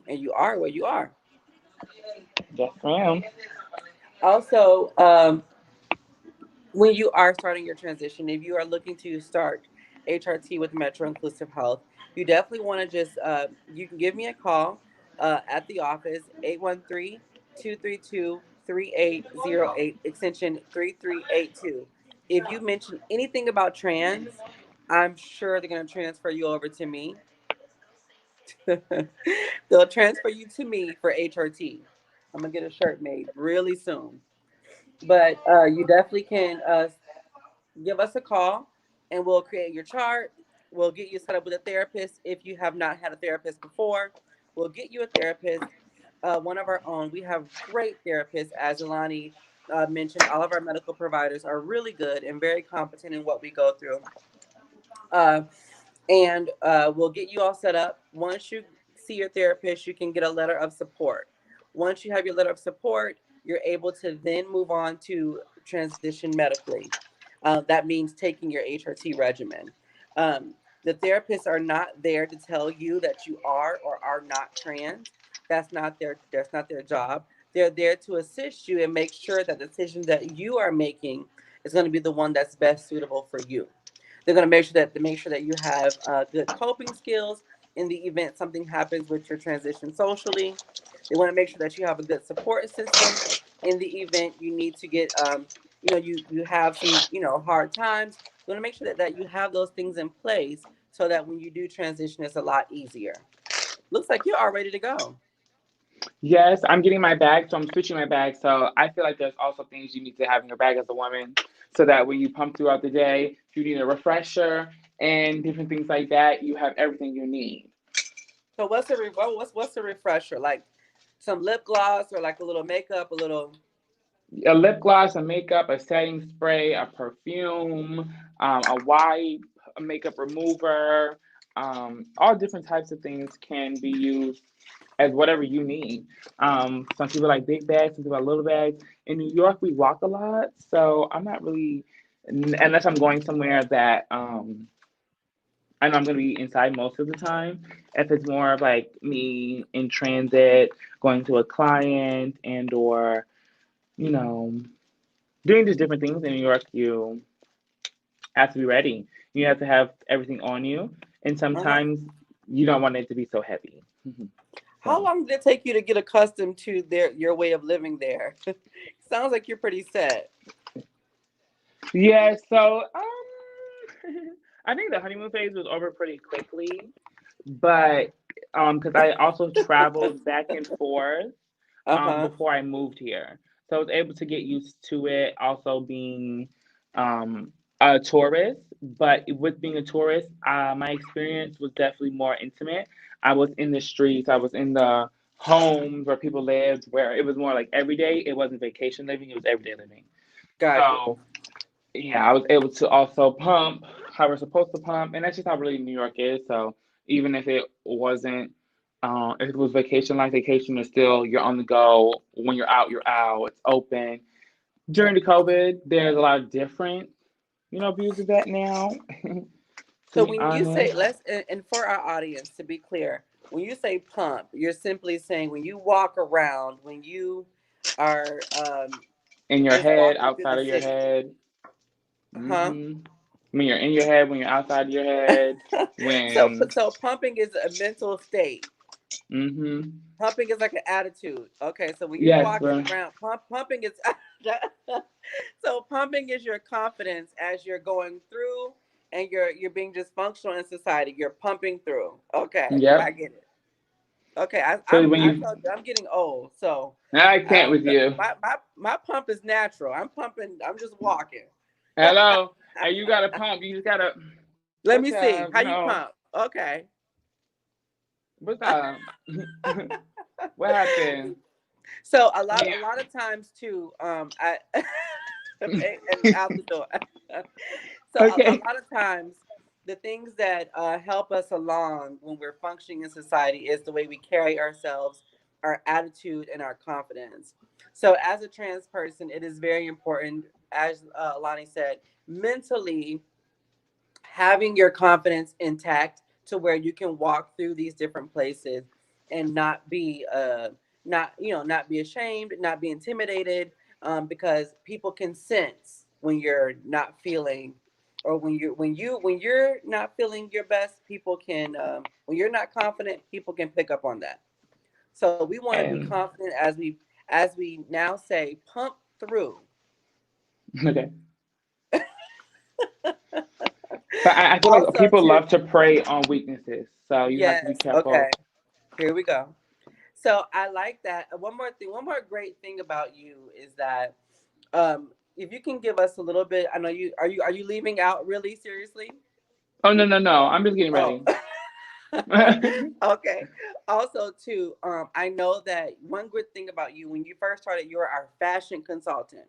and you are where you are. Yes, ma'am. Also, when you are starting your transition, if you are looking to start HRT with Metro Inclusive Health, you definitely want to just, you can give me a call at the office, 813-232-3808, extension 3382. If you mention anything about trans, I'm sure they're going to transfer you over to me. They'll transfer you to me for HRT. I'm going to get a shirt made really soon. But you definitely can give us a call, and we'll create your chart. We'll get you set up with a therapist if you have not had a therapist before. We'll get you a therapist, one of our own. We have great therapists, as Ilani mentioned. All of our medical providers are really good and very competent in what we go through. Uh, and we'll get you all set up. Once you see your therapist, you can get a letter of support. Once you have your letter of support, you're able to then move on to transition medically. That means taking your HRT regimen. The therapists are not there to tell you that you are or are not trans. That's not their job. They're there to assist you and make sure that the decision that you are making is going to be the one that's best suitable for you. They're going to make sure that you have good coping skills in the event something happens with your transition socially. They want to make sure that you have a good support system in the event you need to get, you have some, hard times. You want to make sure that you have those things in place so that when you do transition, it's a lot easier. Looks like you're all ready to go. Yes, I'm getting my bag, so I'm switching my bag. So I feel like there's also things you need to have in your bag as a woman, so that when you pump throughout the day, if you need a refresher and different things like that, you have everything you need. So what's the refresher, like some lip gloss or like a little makeup, a little. A lip gloss, a makeup, a setting spray, a perfume, a wipe, a makeup remover, all different types of things can be used as whatever you need. Some people like big bags, some people like little bags. In New York, we walk a lot, so I'm not really, unless I'm going somewhere that I know I'm going to be inside most of the time. If it's more of like me in transit, going to a client, and or you know doing these different things in New York, you have to be ready. You have to have everything on you, and Uh-huh. sometimes you don't want it to be so heavy. How So, long did it take you to get accustomed to your way of living there? Sounds like you're pretty set. yeah, so I think the honeymoon phase was over pretty quickly, but because I also traveled back and forth Uh-huh. before I moved here. So I was able to get used to it also being um, a tourist. But with being a tourist, my experience was definitely more intimate. I was in the streets, I was in the homes where people lived, where it was more like every day. It wasn't vacation living, it was everyday living. Got you. So, yeah, I was able to also pump how we're supposed to pump. And that's just how really New York is. So, even if it wasn't if it was vacation like vacation, is still you're on the go. When you're out, you're out. It's open. During the COVID, there's a lot of different, views of that now. To So be when you say, honest, and for our audience to be clear, when you say pump, you're simply saying when you walk around, when you are in your just head, walking through outside the of your city. head. Huh? When you're in your head, when you're outside of your head, so when. so pumping is a mental state. hmm Pumping is like an attitude. Okay, so when you're Yes, walking bro. around, pumping is so pumping is your confidence as you're going through. and you're being dysfunctional in society. You're pumping through. Okay, I Yep. get it. Okay, So when I you, told you I'm getting old, so I can't with you. my pump is natural. I'm pumping. I'm just walking. Hello, and you got to pump. You just gotta. Let What's me see up? how you No. pump. Okay. What's up? What happened? So Yeah. a lot of times too, I and out the door. So a Okay. lot of times, the things that help us along when we're functioning in society is the way we carry ourselves, our attitude, and our confidence. So as a trans person, it is very important, as Lonnie said, mentally having your confidence intact to where you can walk through these different places and not be not not be ashamed, not be intimidated, because people can sense when you're not feeling, or when you're not feeling your best. People can, when you're not confident, people can pick up on that. So we want to be And confident as we now say, pump through. okay. But I feel like Also people to love to prey on weaknesses, so you have to be yes, careful. okay, here we go. So I like that. One more thing, one more great thing about you is that, if you can give us a little bit. I know are you leaving out really seriously? Oh no no no! I'm just getting Oh. ready. Okay. Also, too, I know that one good thing about you, when you first started, you were our fashion consultant,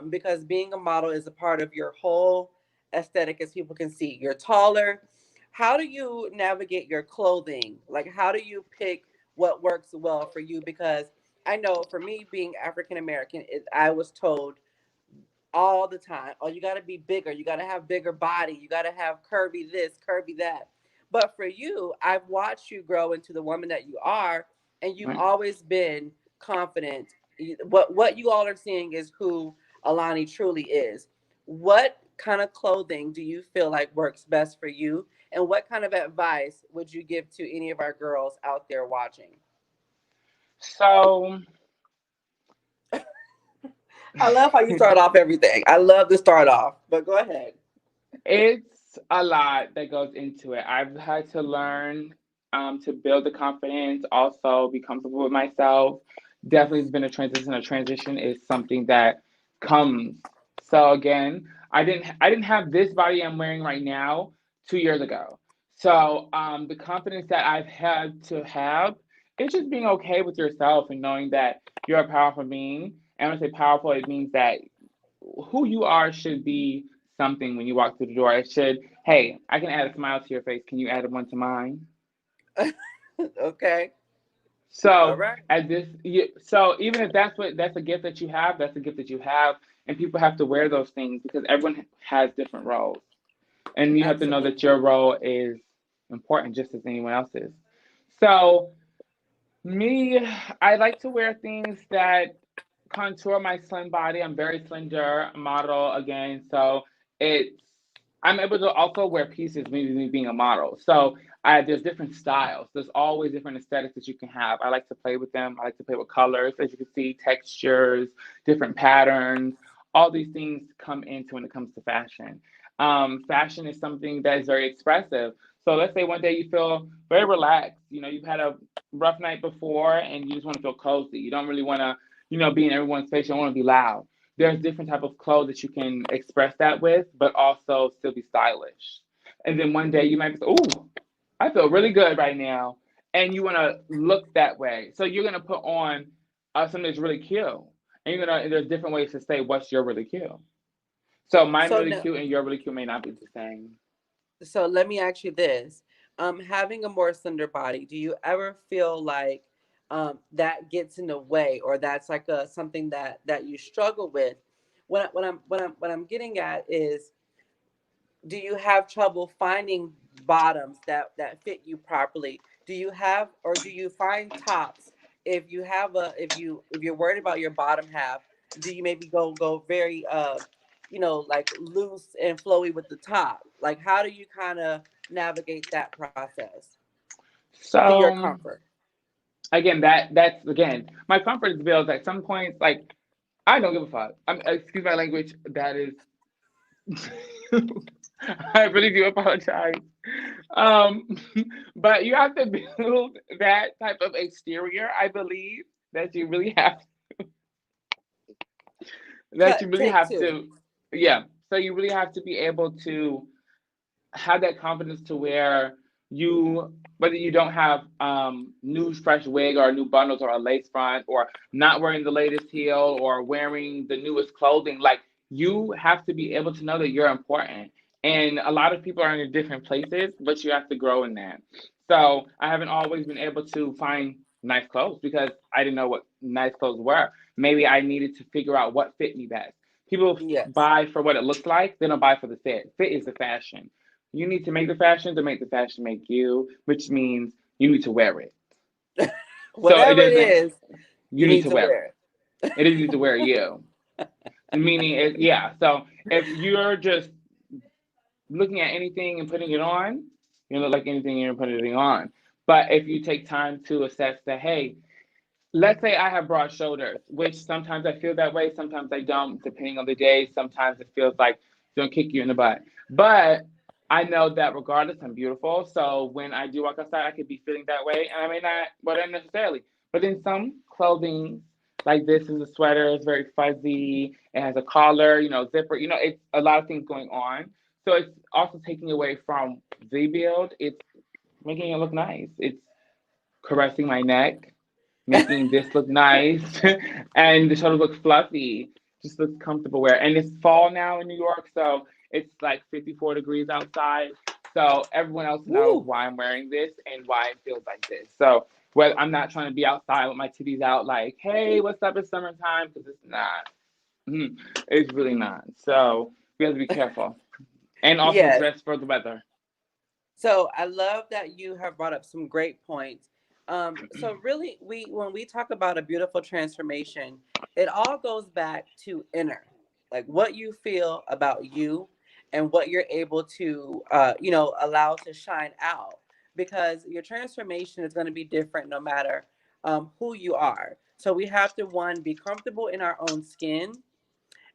because being a model is a part of your whole aesthetic, as people can see. You're taller. How do you navigate your clothing? Like, how do you pick what works well for you? Because I know for me, being African American, I was told all the time. Oh, you got to be bigger. You got to have bigger body. You got to have curvy this, curvy that. But for you, I've watched you grow into the woman that you are, and you've Right. always been confident. What you all are seeing is who Alani truly is. What kind of clothing do you feel like works best for you? And what kind of advice would you give to any of our girls out there watching? So I love how you start off everything. I love to start off, but go ahead. it's a lot that goes into it. I've had to learn to build the confidence, also be comfortable with myself. Definitely, it's been a transition. A transition is something that comes. So again, I didn't have this body I'm wearing right now 2 years ago. So the confidence that I've had to have is just being okay with yourself and knowing that you're a powerful being. And when I say powerful, it means that who you are should be something when you walk through the door. It should, hey, I can add a smile to your face. Can you add one to mine? Okay. All So right. at this, so even if that's a gift that you have, that's a gift that you have, and people have to wear those things because everyone has different roles, and you have to know that Absolutely. your role is important just as anyone else's. So me, I like to wear things that contour my slim body. I'm very slender model again, so it's I'm able to also wear pieces, maybe me being a model. So there's different styles. There's always different aesthetics that you can have. I like to play with them. I like to play with colors, as you can see, textures, different patterns. All these things come into when it comes to fashion. Fashion is something that is very expressive. So let's say one day you feel very relaxed. You've had a rough night before and you just want to feel cozy. You don't really want to, be in everyone's face. You don't want to be loud. There's different type of clothes that you can express that with, but also still be stylish. And then one day you might be, ooh, I feel really good right now, and you want to look that way. So you're gonna put on something that's really cute, and there's different ways to say what's your really cute. So mine So really no, cute and your really cute may not be the same. so let me ask you this. Having a more slender body, do you ever feel like, that gets in the way, or that's like a something that you struggle with? What I'm getting at is, do you have trouble finding bottoms that fit you properly? Do you have, or do you find tops, if you're worried about your bottom half, do you maybe go very, like loose and flowy with the top? Like, how do you kind of navigate that process to your So comfort? again, that's again my comfort bills at some points. Like I don't give a fuck. Excuse my language. That is. I really do apologize. Um, but you have to build that type of exterior, I believe, that you really have that you Cut. really Take have two. to yeah. So you really have to be able to have that confidence to where you whether you don't have new fresh wig or new bundles or a lace front or not wearing the latest heel or wearing the newest clothing, like you have to be able to know that you're important. And a lot of people are in different places, but you have to grow in that. So I haven't always been able to find nice clothes because I didn't know what nice clothes were. Maybe I needed to figure out what fit me best. People Yes. buy for what it looks like, they don't buy for the fit. Fit is the fashion. You need to make the fashion to make the fashion make you, which means you need to wear it. So it Whatever it doesn't, is, you you need need to to wear wear it. it. It doesn't need to wear you. Meaning, yeah. So if you're just looking at anything and putting it on, you look like anything and you're putting it on. But if you take time to assess that, hey, let's say I have broad shoulders, which sometimes I feel that way, sometimes I don't, depending on the day. Sometimes it feels like it's gonna kick you in the butt. But I know that regardless, I'm beautiful. So when I do walk outside, I could be feeling that way, and I may not wear that necessarily. But in some clothing, like this is a sweater, it's very fuzzy, it has a collar, zipper, it's a lot of things going on. So it's also taking away from the build. It's making it look nice. It's caressing my neck, making this look nice, and the shoulders look fluffy. Just looks comfortable wear. And it's fall now in New York, so it's like 54 degrees outside. So everyone else knows Woo. why I'm wearing this and why it feels like this. So well, I'm not trying to be outside with my titties out, like, hey, what's up? It's summertime, because it's not. It's really not. So we have to be careful, and also Yes. dress for the weather. So I love that you have brought up some great points. So really, we when we talk about a beautiful transformation, it all goes back to inner, like what you feel about you, and what you're able to, allow to shine out. Because your transformation is going to be different no matter who you are. So we have to one be comfortable in our own skin,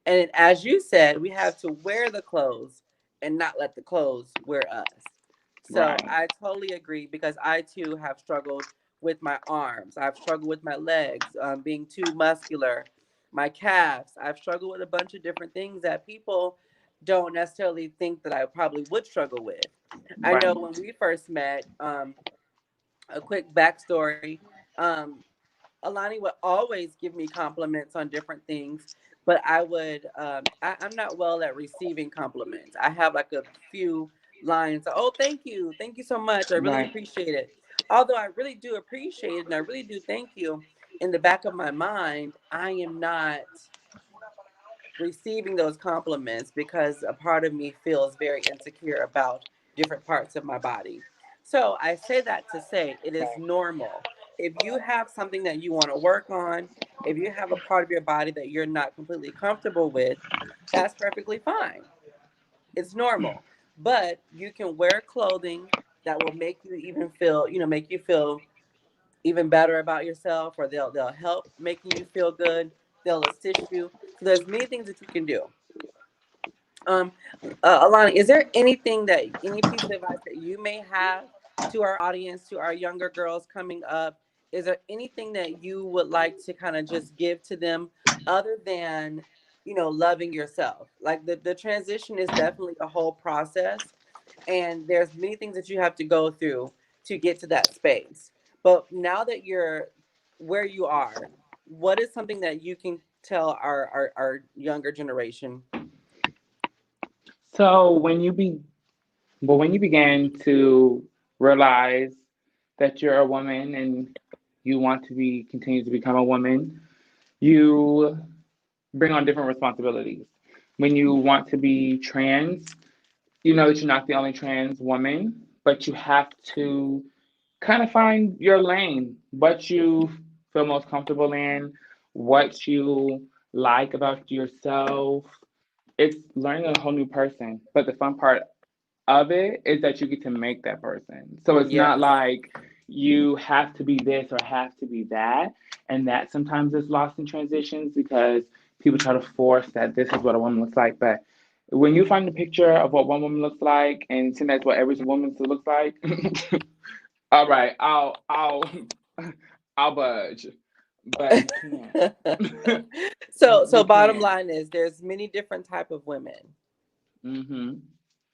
and as you said, we have to wear the clothes and not let the clothes wear us. So Right, I totally agree because I too have struggled with my arms. I've struggled with my legs, being too muscular, my calves. I've struggled with a bunch of different things that people don't necessarily think that I probably would struggle with. I know right, when we first met, a quick backstory. Um, Alani would always give me compliments on different things, but I'm not well at receiving compliments. I have like a few lines. Oh, thank you so much. I really right, appreciate it. Although I really do appreciate it and I really do thank you, in the back of my mind, I am not receiving those compliments because a part of me feels very insecure about different parts of my body. So I say that to say it is normal. If you have something that you want to work on, if you have a part of your body that you're not completely comfortable with, that's perfectly fine. It's normal. But you can wear clothing that will make you even feel, make you feel even better about yourself, or they'll help making you feel good. They'll assist you. So there's many things that you can do. Um, Alani, is there any piece of advice that you may have to our audience, to our younger girls coming up? Is there anything that you would like to kind of just give to them other than, loving yourself? Like the transition is definitely a whole process, and there's many things that you have to go through to get to that space. But now that you're where you are, what is something that you can tell our younger generation? So when you began to realize that you're a woman and you want to be continue to become a woman, you bring on different responsibilities. When you want to be trans, you know that you're not the only trans woman, but you have to kind of find your lane, what you feel most comfortable in, what you like about yourself. It's learning a whole new person. But the fun part of it is that you get to make that person. So it's not Yes. like you have to be this or have to be that. And that sometimes is lost in transitions because people try to force that this is what a woman looks like. But When you find a picture of what one woman looks like and send that to what every woman looks like, all right, I'll budge, but you can't. So You bottom can't. line is there's many different type of women. Hmm.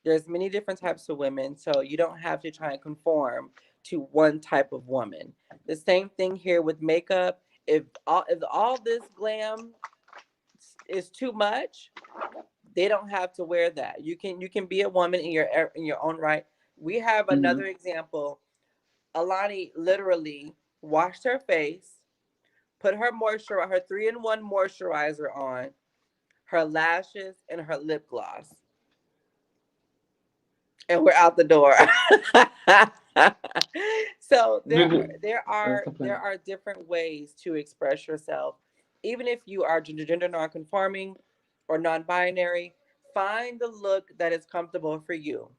There's many different types of women, so you don't have to try and conform to one type of woman. The same thing here with makeup. If all this glam is too much, they don't have to wear that. You can be a woman in your own right. We have Hmm. another example. Alani literally washed her face, put her 3-in-1 moisturizer on, her lashes, and her lip gloss, and we're out the door. So there are different ways to express yourself, even if you are gender nonconforming or non-binary. Find the look that is comfortable for you.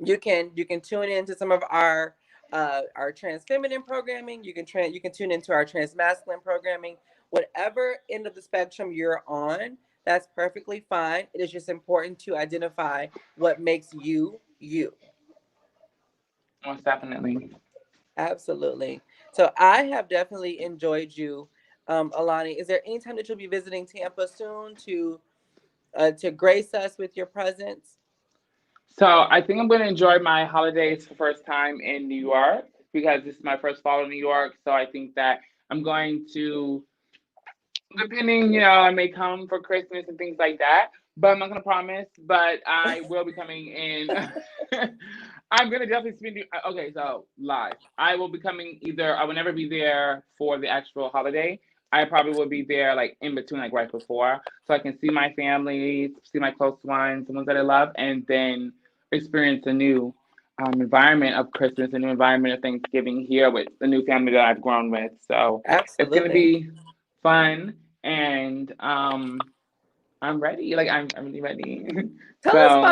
You can tune into some of our trans feminine programming. You can tune into our trans masculine programming. Whatever end of the spectrum you're on, that's perfectly fine. It is just important to identify what makes you you. Most definitely. Absolutely. So I have definitely enjoyed you, Alani. Is there any time that you'll be visiting Tampa soon to grace us with your presence? So I think I'm going to enjoy my holidays for the first time in New York because this is my first fall in New York. So I think that I'm going to, depending, I may come for Christmas and things like that, but I'm not going to promise. But I will be coming in. I'm going to definitely spend. Okay, so live. I will be coming either. I will never be there for the actual holiday. I probably will be there like in between, like right before, so I can see my family, see my close ones, the ones that I love, and then experience a new environment of Christmas, a new environment of Thanksgiving here with the new family that I've grown with. So it's gonna Absolutely. be fun, and I'm ready. Like I'm really ready. Tell us So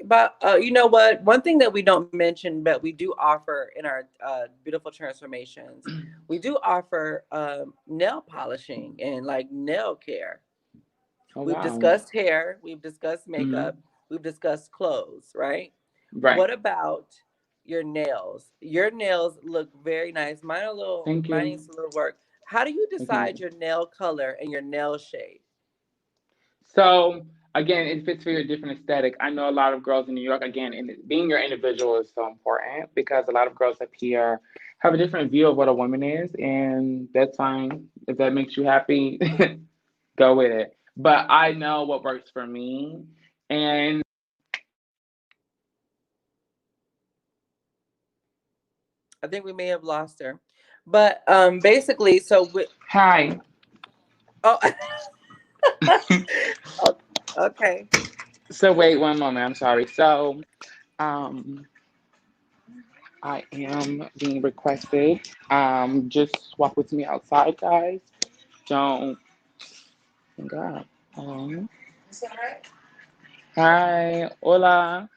about you know what, one thing that we don't mention but we do offer in our beautiful transformations, we do offer nail polishing and like nail care. oh We've wow. discussed hair, we've discussed makeup, Hmm. we've discussed clothes, right? Right. What about your nails? Your nails look very nice. Thank Mine you. needs a little work. How do you Thank you. decide your nail color and your nail shape? So again, it fits for your different aesthetic. I know a lot of girls in New York. Again, and being your individual is so important because a lot of girls up here have a different view of what a woman is, and that's fine. If that makes you happy, go with it. But I know what works for me, and I think we may have lost her. But basically, hi. oh, oh, okay. So wait one moment. I'm sorry. So um, I am being requested. Just walk with me outside, guys. Don't. Thank God. Um, Hi, hola,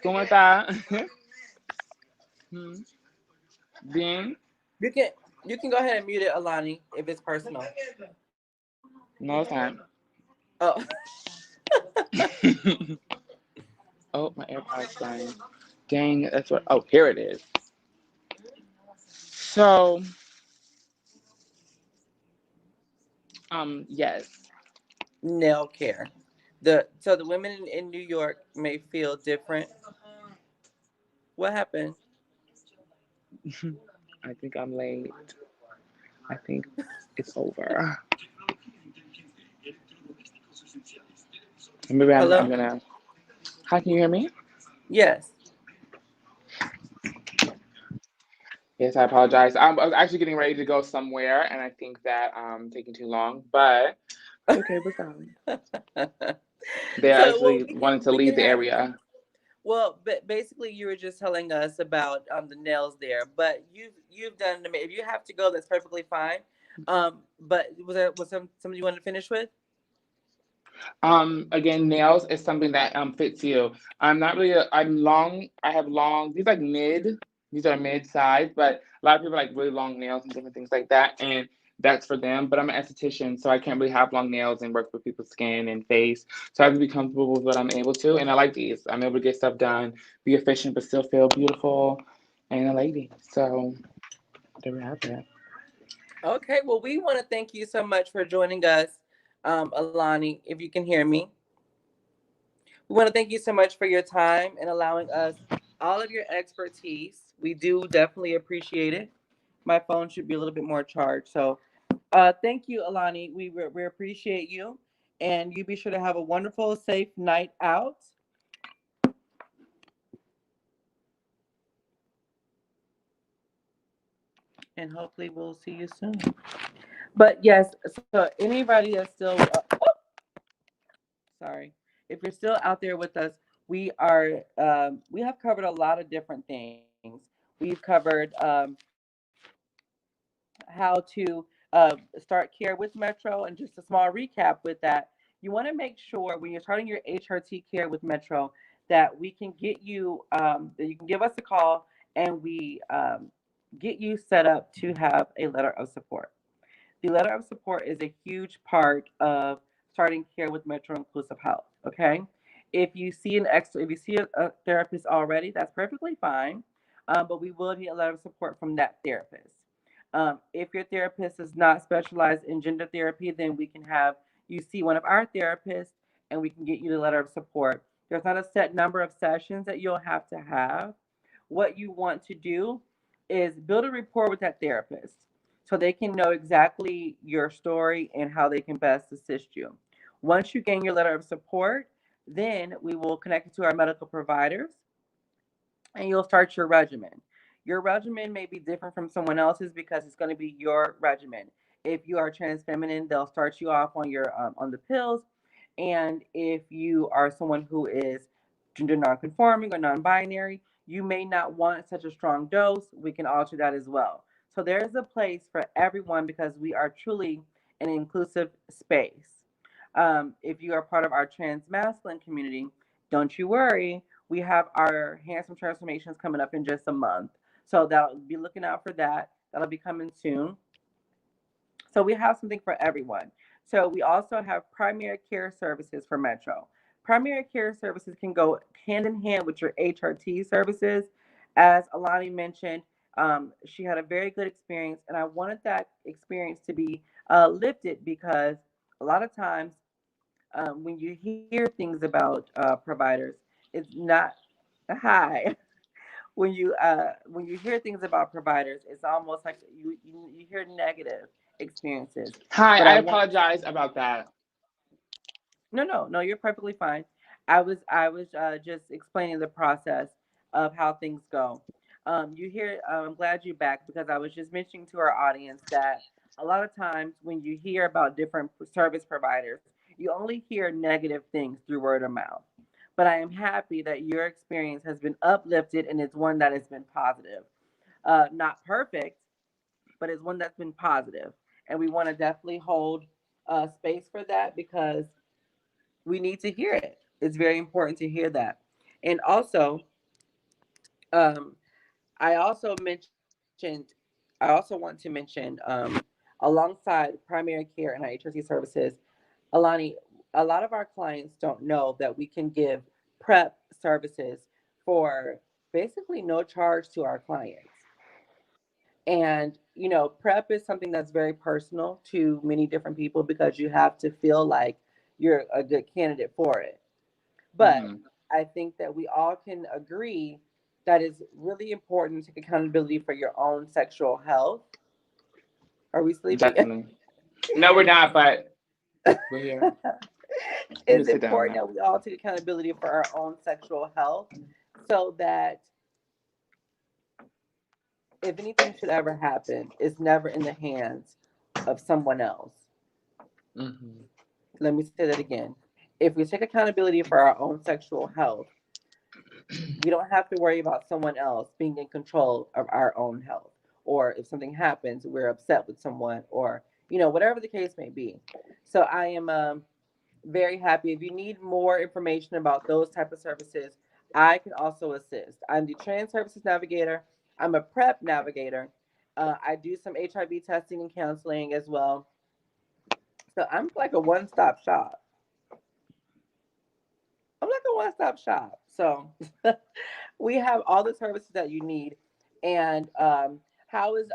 ¿cómo está? Hmm, Bien, You can you can go ahead and mute it, Alani, if it's personal. no time. Oh, Oh, my AirPod's dying. Dang, that's what. Oh, here it is. So, yes. nail care. The women in New York may feel different. What happened? I think I'm late. I think it's over. Maybe I'm Hello? gonna. Hi, can you hear me? Yes. Yes, I apologize. I was actually getting ready to go somewhere, and I think that taking too long, but it's okay. We're fine. They So well, actually wanted to we can leave the have area. well, but basically you were just telling us about the nails there, but you've done them. If you have to go, that's perfectly fine. But was something you wanted to finish with? Again, nails is something that fits you. I'm not really. I'm long. I have long. These like mid. These are mid size, but a lot of people like really long nails and different things like that. And that's for them. But I'm an esthetician, so I can't really have long nails and work with people's skin and face. So I have to be comfortable with what I'm able to. And I like these. I'm able to get stuff done, be efficient, but still feel beautiful and a lady. So there we have it. Okay, well, we want to thank you so much for joining us, Alani. If you can hear me, we want to thank you so much for your time and allowing us all of your expertise. We do definitely appreciate it. My phone should be a little bit more charged. So, thank you, Alani. We appreciate you, and you be sure to have a wonderful, safe night out. And hopefully, we'll see you soon. But yes, so anybody that's still, sorry, if you're still out there with us, we have covered a lot of different things. We've covered how to start care with Metro, and just a small recap with that. You want to make sure when you're starting your HRT care with Metro that we can get you, that you can give us a call, and we get you set up to have a letter of support. The letter of support is a huge part of starting care with Metro Inclusive Health. Okay, if you see a therapist already, that's perfectly fine. But we will need a letter of support from that therapist. If your therapist is not specialized in gender therapy, then we can have you see one of our therapists, and we can get you the letter of support. There's not a set number of sessions that you'll have to have. What you want to do is build a rapport with that therapist so they can know exactly your story and how they can best assist you. Once you gain your letter of support, then we will connect you to our medical providers, and you'll start your regimen. Your regimen may be different from someone else's because it's going to be your regimen. If you are trans feminine, they'll start you off on your on the pills, and if you are someone who is gender nonconforming or non-binary, you may not want such a strong dose. We can alter that as well. So there is a place for everyone because we are truly an inclusive space. If you are part of our trans masculine community, don't you worry. We have our handsome transformations coming up in just a month. So that'll be looking out for that. That'll be coming soon. So we have something for everyone. So we also have primary care services for Metro. Primary care services can go hand in hand with your HRT services. As Alani mentioned, she had a very good experience, and I wanted that experience to be lifted because a lot of times when you hear things about providers, it's not high. When you hear things about providers, it's almost like you hear negative experiences. Hi, But I I want apologize about that. no, you're perfectly fine. I was just explaining the process of how things go. You hear, I'm glad you're back because I was just mentioning to our audience that a lot of times when you hear about different service providers, you only hear negative things through word of mouth. But I am happy that your experience has been uplifted and it's one that has been positive. Not perfect, but it's one that's been positive. And we want to definitely hold space for that because we need to hear it. It's very important to hear that. And also, um, I also mentioned, I also want to mention, alongside primary care and our HRT services, Alani, a lot of our clients don't know that we can give prep services for basically no charge to our clients. And, prep is something that's very personal to many different people because you have to feel like you're a good candidate for it. But Hmm. I think that we all can agree that it's really important to take accountability for your own sexual health. Are we sleeping? Definitely. No, we're not, but we're here. Let me It's sit down important now. that we all take accountability for our own sexual health so that if anything should ever happen, it's never in the hands of someone else. Hmm. Let me say that again. If we take accountability for our own sexual health, we don't have to worry about someone else being in control of our own health. Or if something happens, we're upset with someone, or, whatever the case may be. So I am very happy. If you need more information about those type of services, I can also assist. I'm the trans services navigator. I'm a prep navigator. I do some HIV testing and counseling as well. So I'm like a one-stop shop. I'm like a one-stop shop. So we have all the services that you need. And how is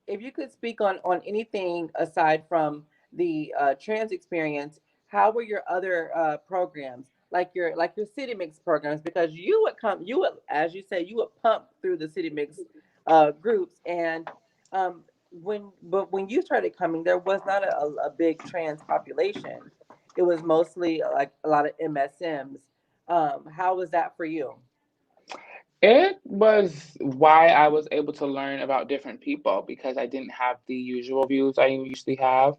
if you could speak on anything aside from the trans experience, how were your other programs, like your city mix programs? Because you would, as you say, you would pump through the city mix groups, and when you started coming, there was not a big trans population. It was mostly like a lot of MSMs. How was that for you? It was why I was able to learn about different people because I didn't have the usual views I usually have.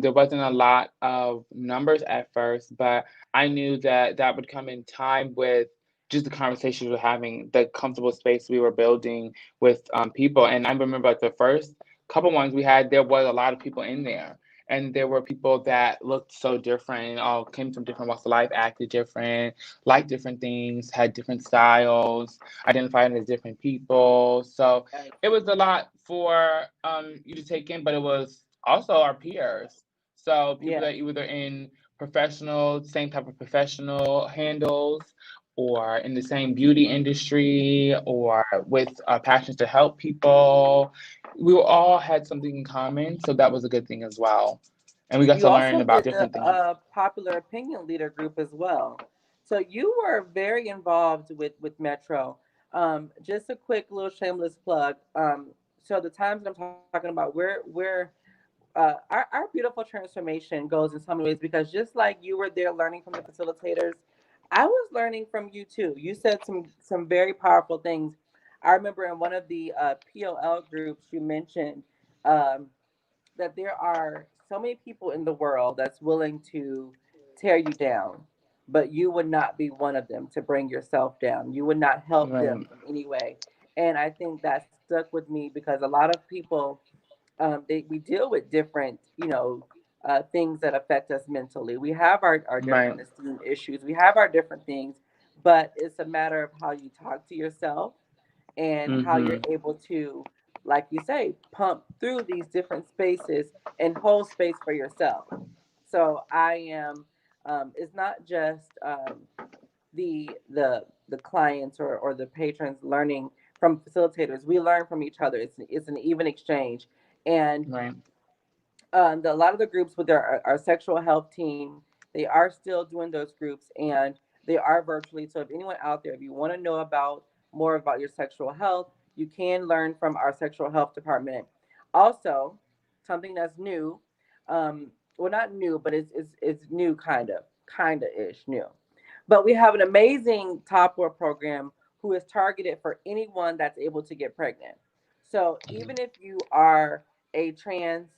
There wasn't a lot of numbers at first, but I knew that that would come in time with just the conversations we were having, the comfortable space we were building with people. And I remember like the first couple ones we had, there was a lot of people in there. And there were people that looked so different and all came from different walks of life, acted different, liked different things, had different styles, identified as different people. So Yes. it was a lot for you to take in, but it was also our peers. So people Yeah. that either in professional, same type of professional handles, or in the same beauty industry, or with passions to help people. We all had something in common, so that was a good thing as well. And we got You to learn also about did the different things. popular opinion leader group as well. So you were very involved with Metro. Just a quick little shameless plug. So the times that I'm talking about, we're our beautiful transformation goes in so many ways because just like you were there learning from the facilitators, I was learning from you too. You said some very powerful things. I remember in one of the POL groups you mentioned um, that there are so many people in the world that's willing to tear you down, but you would not be one of them to bring yourself down. You would not help them Right, in any way. And I think that stuck with me because a lot of people we deal with different, things that affect us mentally. We have our right, different esteem issues. We have our different things, but it's a matter of how you talk to yourself and how you're mm-hmm, able to, like you say, pump through these different spaces and hold space for yourself. So I am. It's not just the clients or the patrons learning from facilitators. We learn from each other. It's an even exchange, and right, a lot of the groups with our sexual health team, they are still doing those groups and they are virtually. So if anyone out there, if you want to know about more about your sexual health, you can learn from our sexual health department. Also, something that's new, well, not new, but it's new kind of ish new. But we have an amazing top war program who is targeted for anyone that's able to get pregnant. So even if you are a trans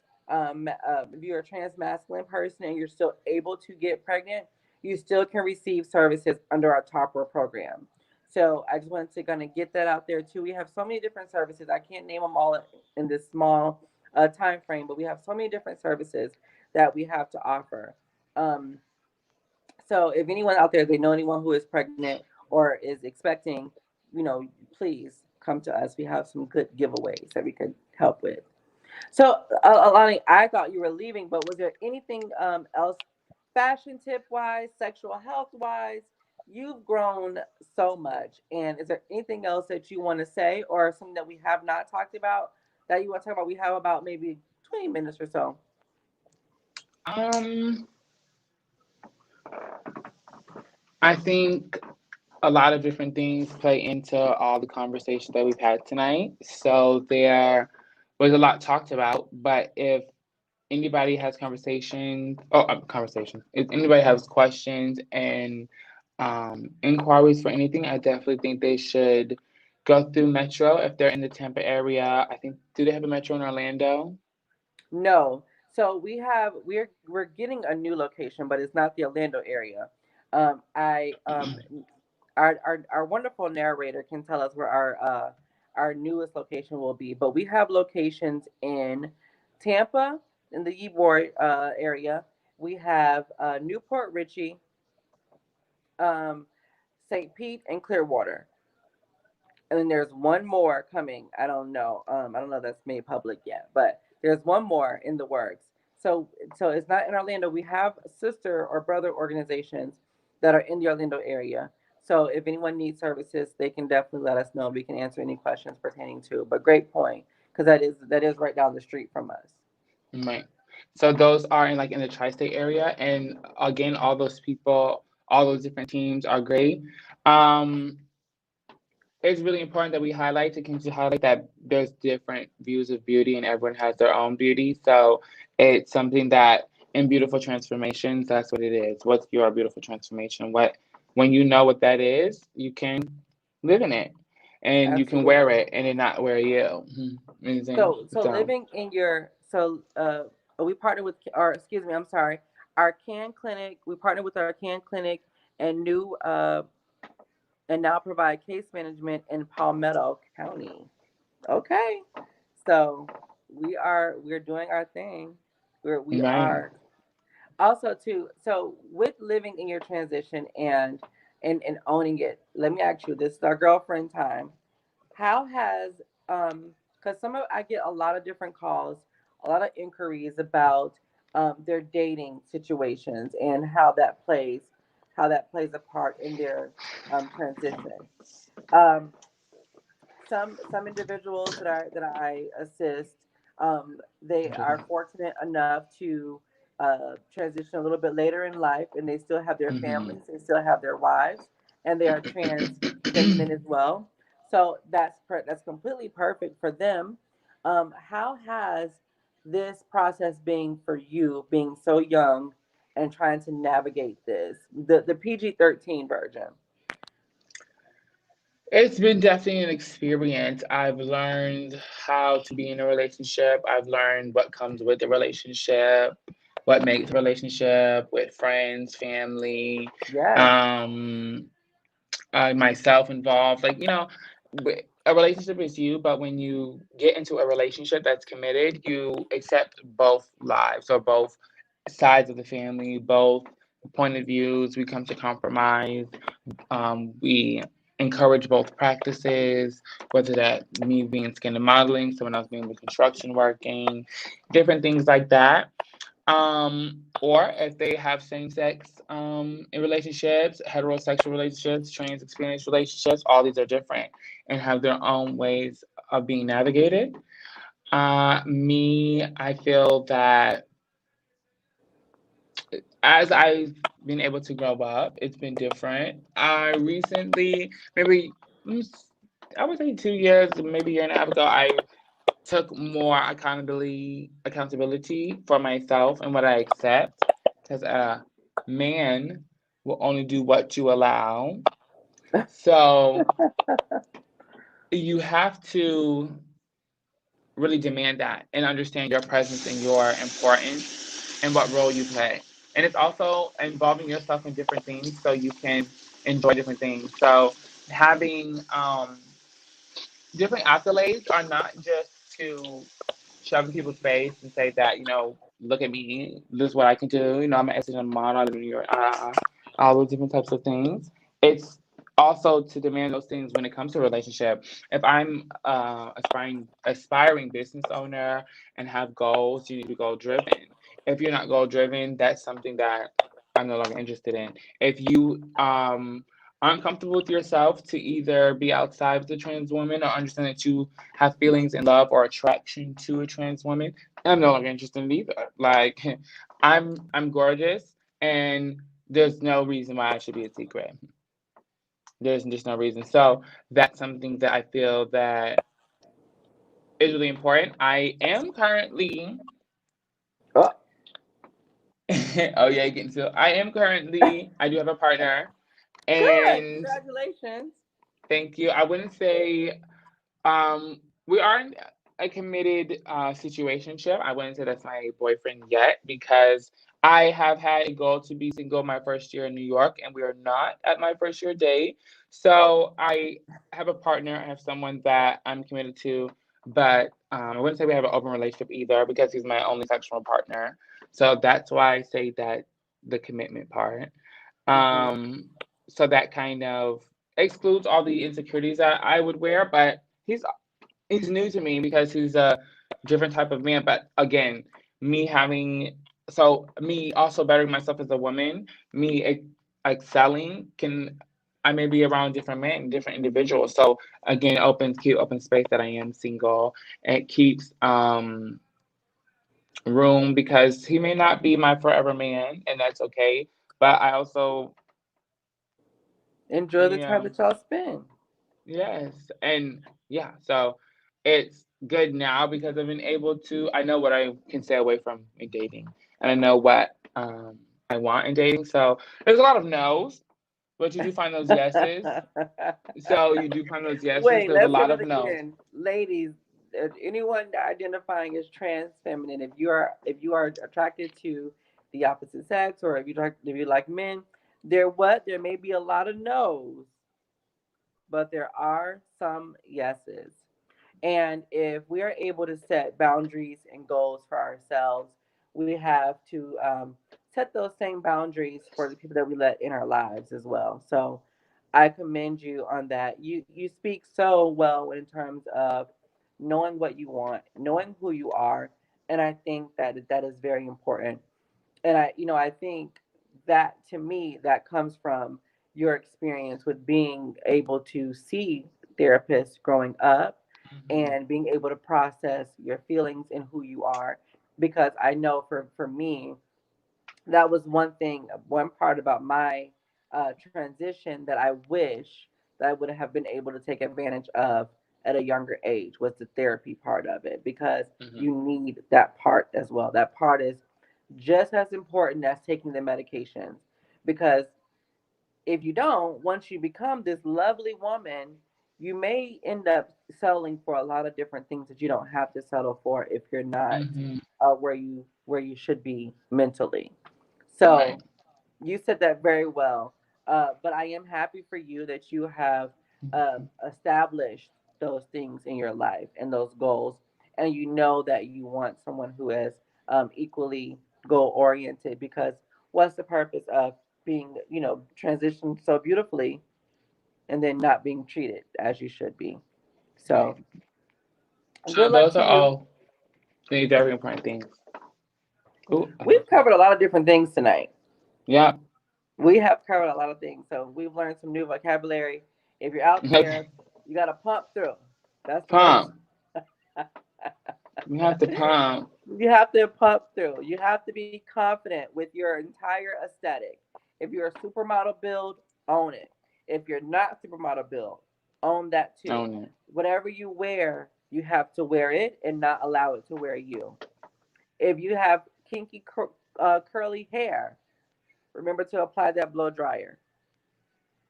if you're a trans masculine person and you're still able to get pregnant, you still can receive services under our Topper program. So I just wanted to kind of get that out there too. We have so many different services. I can't name them all in this small time frame, but we have so many different services that we have to offer. Um, so if anyone out there, they know anyone who is pregnant or is expecting, please come to us. We have some good giveaways that we could help with. So, Alani, I thought you were leaving, but was there anything else, fashion tip wise, sexual health wise? You've grown so much. And is there anything else that you want to say or something that we have not talked about that you want to talk about? We have about maybe 20 minutes or so. um, I think a lot of different things play into all the conversations that we've had tonight. So there was a lot talked about, but if anybody has conversations, if anybody has questions and inquiries for anything, I definitely think they should go through Metro if they're in the Tampa area. I think, do they have a Metro in Orlando? No. So we're getting a new location, but it's not the Orlando area. I our wonderful narrator can tell us where our newest location will be, but we have locations in Tampa in the Ybor area. We have Newport Richey, um, St. Pete, and Clearwater. and then there's one more coming. I don't know. I don't know if that's made public yet, but there's one more in the works. So it's not in Orlando. We have sister or brother organizations that are in the Orlando area. So if anyone needs services, they can definitely let us know. We can answer any questions pertaining to. But great point, because that is right down the street from us. Right. So those are in like in the tri-state area, and again, all those people, all those different teams are great. Um, it's really important that we highlight to continue to highlight that there's different views of beauty and everyone has their own beauty. So it's something that in beautiful transformations, that's what it is. What's your beautiful transformation? What when you know what that is, you can live in it and you can wear Absolutely. it and it not wear you. Amazing. So So living in your we partnered with, or excuse me, I'm sorry, our Can Clinic. We partnered with our Can Clinic and new and now provide case management in Palmetto County. Okay, so we're doing our thing. We right. are also too. So with living in your transition and owning it, let me ask you. This is our girlfriend time. How has because some of I get a lot of different calls, a lot of inquiries about their dating situations and how that plays a part in their transition. Um, some individuals that I assist, they are fortunate enough to transition a little bit later in life, and they still have their Hmm. families, they still have their wives, and they are trans feminine as well. So that's completely perfect for them. How has this process been for you, being so young and trying to navigate this, the PG-13 version? It's been definitely an experience. I've learned how to be in a relationship. I've learned what comes with the relationship, what makes a relationship with friends, family, Yes, um, myself involved. Like, a relationship is you, but when you get into a relationship that's committed, you accept both lives or both sides of the family, both point of views. We come to compromise. We encourage both practices, whether that me being skin and modeling, someone else being the construction working, different things like that. Or if they have same sex in relationships, heterosexual relationships, trans experience relationships, all these are different and have their own ways of being navigated. I feel that as I've been able to grow up, it's been different. I recently, maybe mm, I would say 2 years, maybe a year and a half ago, I took more accountability for myself and what I accept. Because a man will only do what you allow. So you have to really demand that and understand your presence and your importance and what role you play. And it's also involving yourself in different things so you can enjoy different things. So having different accolades are not just to shove in people's face and say that, look at me, this is what I can do. I'm an Essex model, I live in New York, all those different types of things. It's also to demand those things when it comes to a relationship. If I'm aspiring business owner and have goals, you need to be goal driven. If you're not goal driven, that's something that I'm no longer interested in. If you aren't comfortable with yourself to either be outside with a trans woman or understand that you have feelings and love or attraction to a trans woman, I'm no longer interested in either. Like, I'm gorgeous, and there's no reason why I should be a secret. There's just no reason. So that's something that I feel that is really important. I am currently, oh, oh yeah, getting to. I am currently. I do have a partner, good, and congratulations. thank you. I wouldn't say we aren't a committed situationship. I wouldn't say that's my boyfriend yet because I have had a goal to be single my first year in New York, and we are not at my first year date. So I have a partner. I have someone that I'm committed to, but I wouldn't say we have an open relationship either because he's my only sexual partner. So that's why I say that the commitment part. Hmm. Um, so that kind of excludes all the insecurities that I would wear, but he's new to me because he's a different type of man. But again, me having me also bettering myself as a woman, me excelling can I may be around different men, different individuals. So again, keep open space that I am single. It keeps room because he may not be my forever man, and that's okay. But I also, Enjoy the time yeah, that y'all spend. yes, and yeah, so it's good now because I've been able to. I know what I can stay away from in dating, and I know what I want in dating. So there's a lot of no's, but you do find those yeses. So you do find those yeses. Wait, There's a let's say lot that of no's. again. Ladies, anyone identifying as trans feminine, if you are attracted to the opposite sex, or if you like men, there may be a lot of no's, but there are some yeses. And if we are able to set boundaries and goals for ourselves, we have to set those same boundaries for the people that we let in our lives as well. So I commend you on that. You speak so well in terms of knowing what you want, knowing who you are, and I think that that is very important. And I think that, to me, that comes from your experience with being able to see therapists growing up Hmm. and being able to process your feelings and who you are. Because I know for me, that was one part about my transition that I wish that I would have been able to take advantage of at a younger age, was the therapy part of it, because Hmm. you need that part as well. That part is just as important as taking the medications, because if you don't, once you become this lovely woman, you may end up settling for a lot of different things that you don't have to settle for if you're not Hmm. where you should be mentally. Right. So you said that very well. But I am happy for you that you have established those things in your life and those goals, and you know that you want someone who is equally goal oriented. Because what's the purpose of being, transitioned so beautifully and then not being treated as you should be? Right. So So good luck those to are you. all very important things. Ooh, I We've hope so. covered a lot of different things tonight. Yeah. We have covered a lot of things. So we've learned some new vocabulary. If you're out there, Okay. you got to pump through. That's the word. Pump. You have to pump. You have to pump through. You have to be confident with your entire aesthetic. If you're a supermodel build, own it. If you're not supermodel build, own that too. Own it. Whatever you wear, you have to wear it and not allow it to wear you. If you have kinky, curly hair, remember to apply that blow dryer.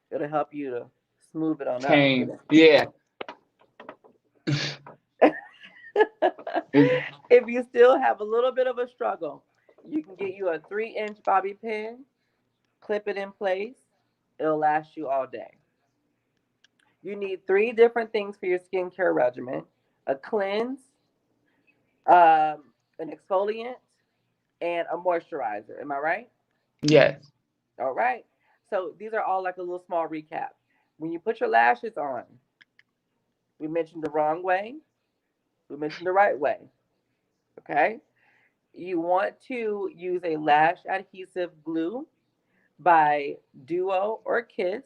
It'll help you to smooth it on up. Tame. Yeah. It- If you still have a little bit of a struggle, you can get you a 3-inch bobby pin, clip it in place. It'll last you all day. You need three different things for your skincare regimen: a cleanse, an exfoliant, and a moisturizer. Am I right? yes. All right. So these are all like a little small recap. When you put your lashes on, we mentioned the wrong way, we mentioned the right way. Okay. You want to use a lash adhesive glue by Duo or Kiss.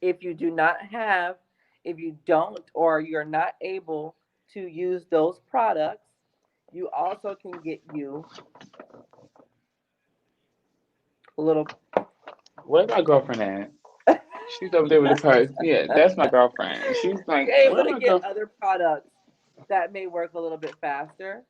If you do not have, if you don't, or you're not able to use those products, you also can get you a little. Where's my girlfriend at? She's over there with the purse. Yeah, that's my girlfriend. She's like, You're able where's to my get girl? other products that may work a little bit faster.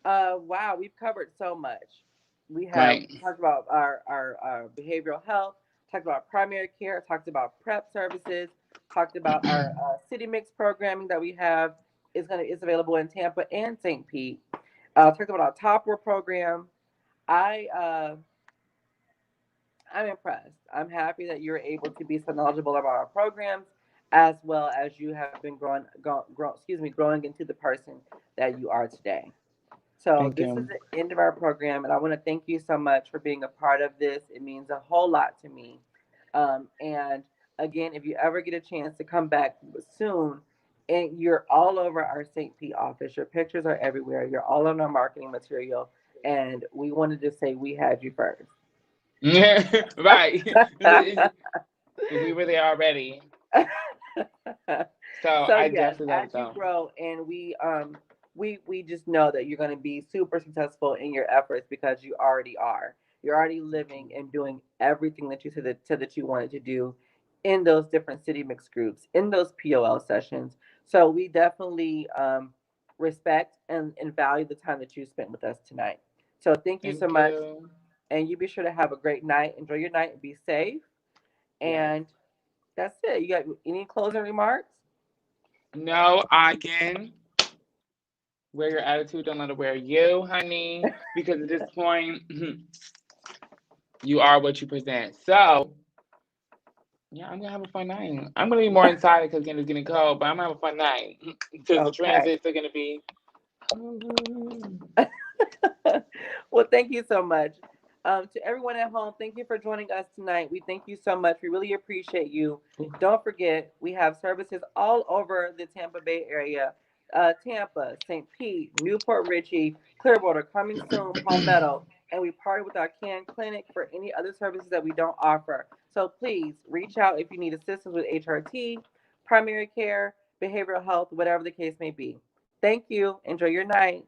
Wow, we've covered so much. We have Right. talked about our behavioral health, talked about primary care, talked about prep services, talked about our city mix programming that we have is available in Tampa and St. Pete. Talked about our top war program. I I'm impressed. I'm happy that you're able to be so knowledgeable about our programs, as well as you have been growing into the person that you are today. So Thank this is you. the end of our program, and I want to thank you so much for being a part of this. It means a whole lot to me, and Again, if you ever get a chance to come back soon, and you're all over our St. Pete office, your pictures are everywhere. You're all on our marketing material, and we wanted to say we had you first. Right. We were there already. So So I yes, definitely love as it you though. grow, and we just know that you're going to be super successful in your efforts because you already are. You're already living and doing everything that you said that you wanted to do in those different city mix groups, in those POL sessions. So we definitely respect and value the time that you spent with us tonight. So thank you so Thank much, you. and you be sure to have a great night. Enjoy your night and be safe. Yes. And that's it. You got any closing remarks? No, again, wear your attitude. Don't let it wear you, honey. Because at this point, you are what you present. So, yeah, I'm gonna have a fun night. I'm gonna be more inside because again it's getting cold, but I'm gonna have a fun night because the Okay. transits are gonna be. Well, thank you so much. To everyone at home, thank you for joining us tonight. We thank you so much. We really appreciate you. Don't forget, we have services all over the Tampa Bay area, Tampa, St. Pete, Newport Richey, Clearwater, coming soon, Palmetto. And we partner with our CAN clinic for any other services that we don't offer. So please reach out if you need assistance with HRT, primary care, behavioral health, whatever the case may be. Thank you. Enjoy your night.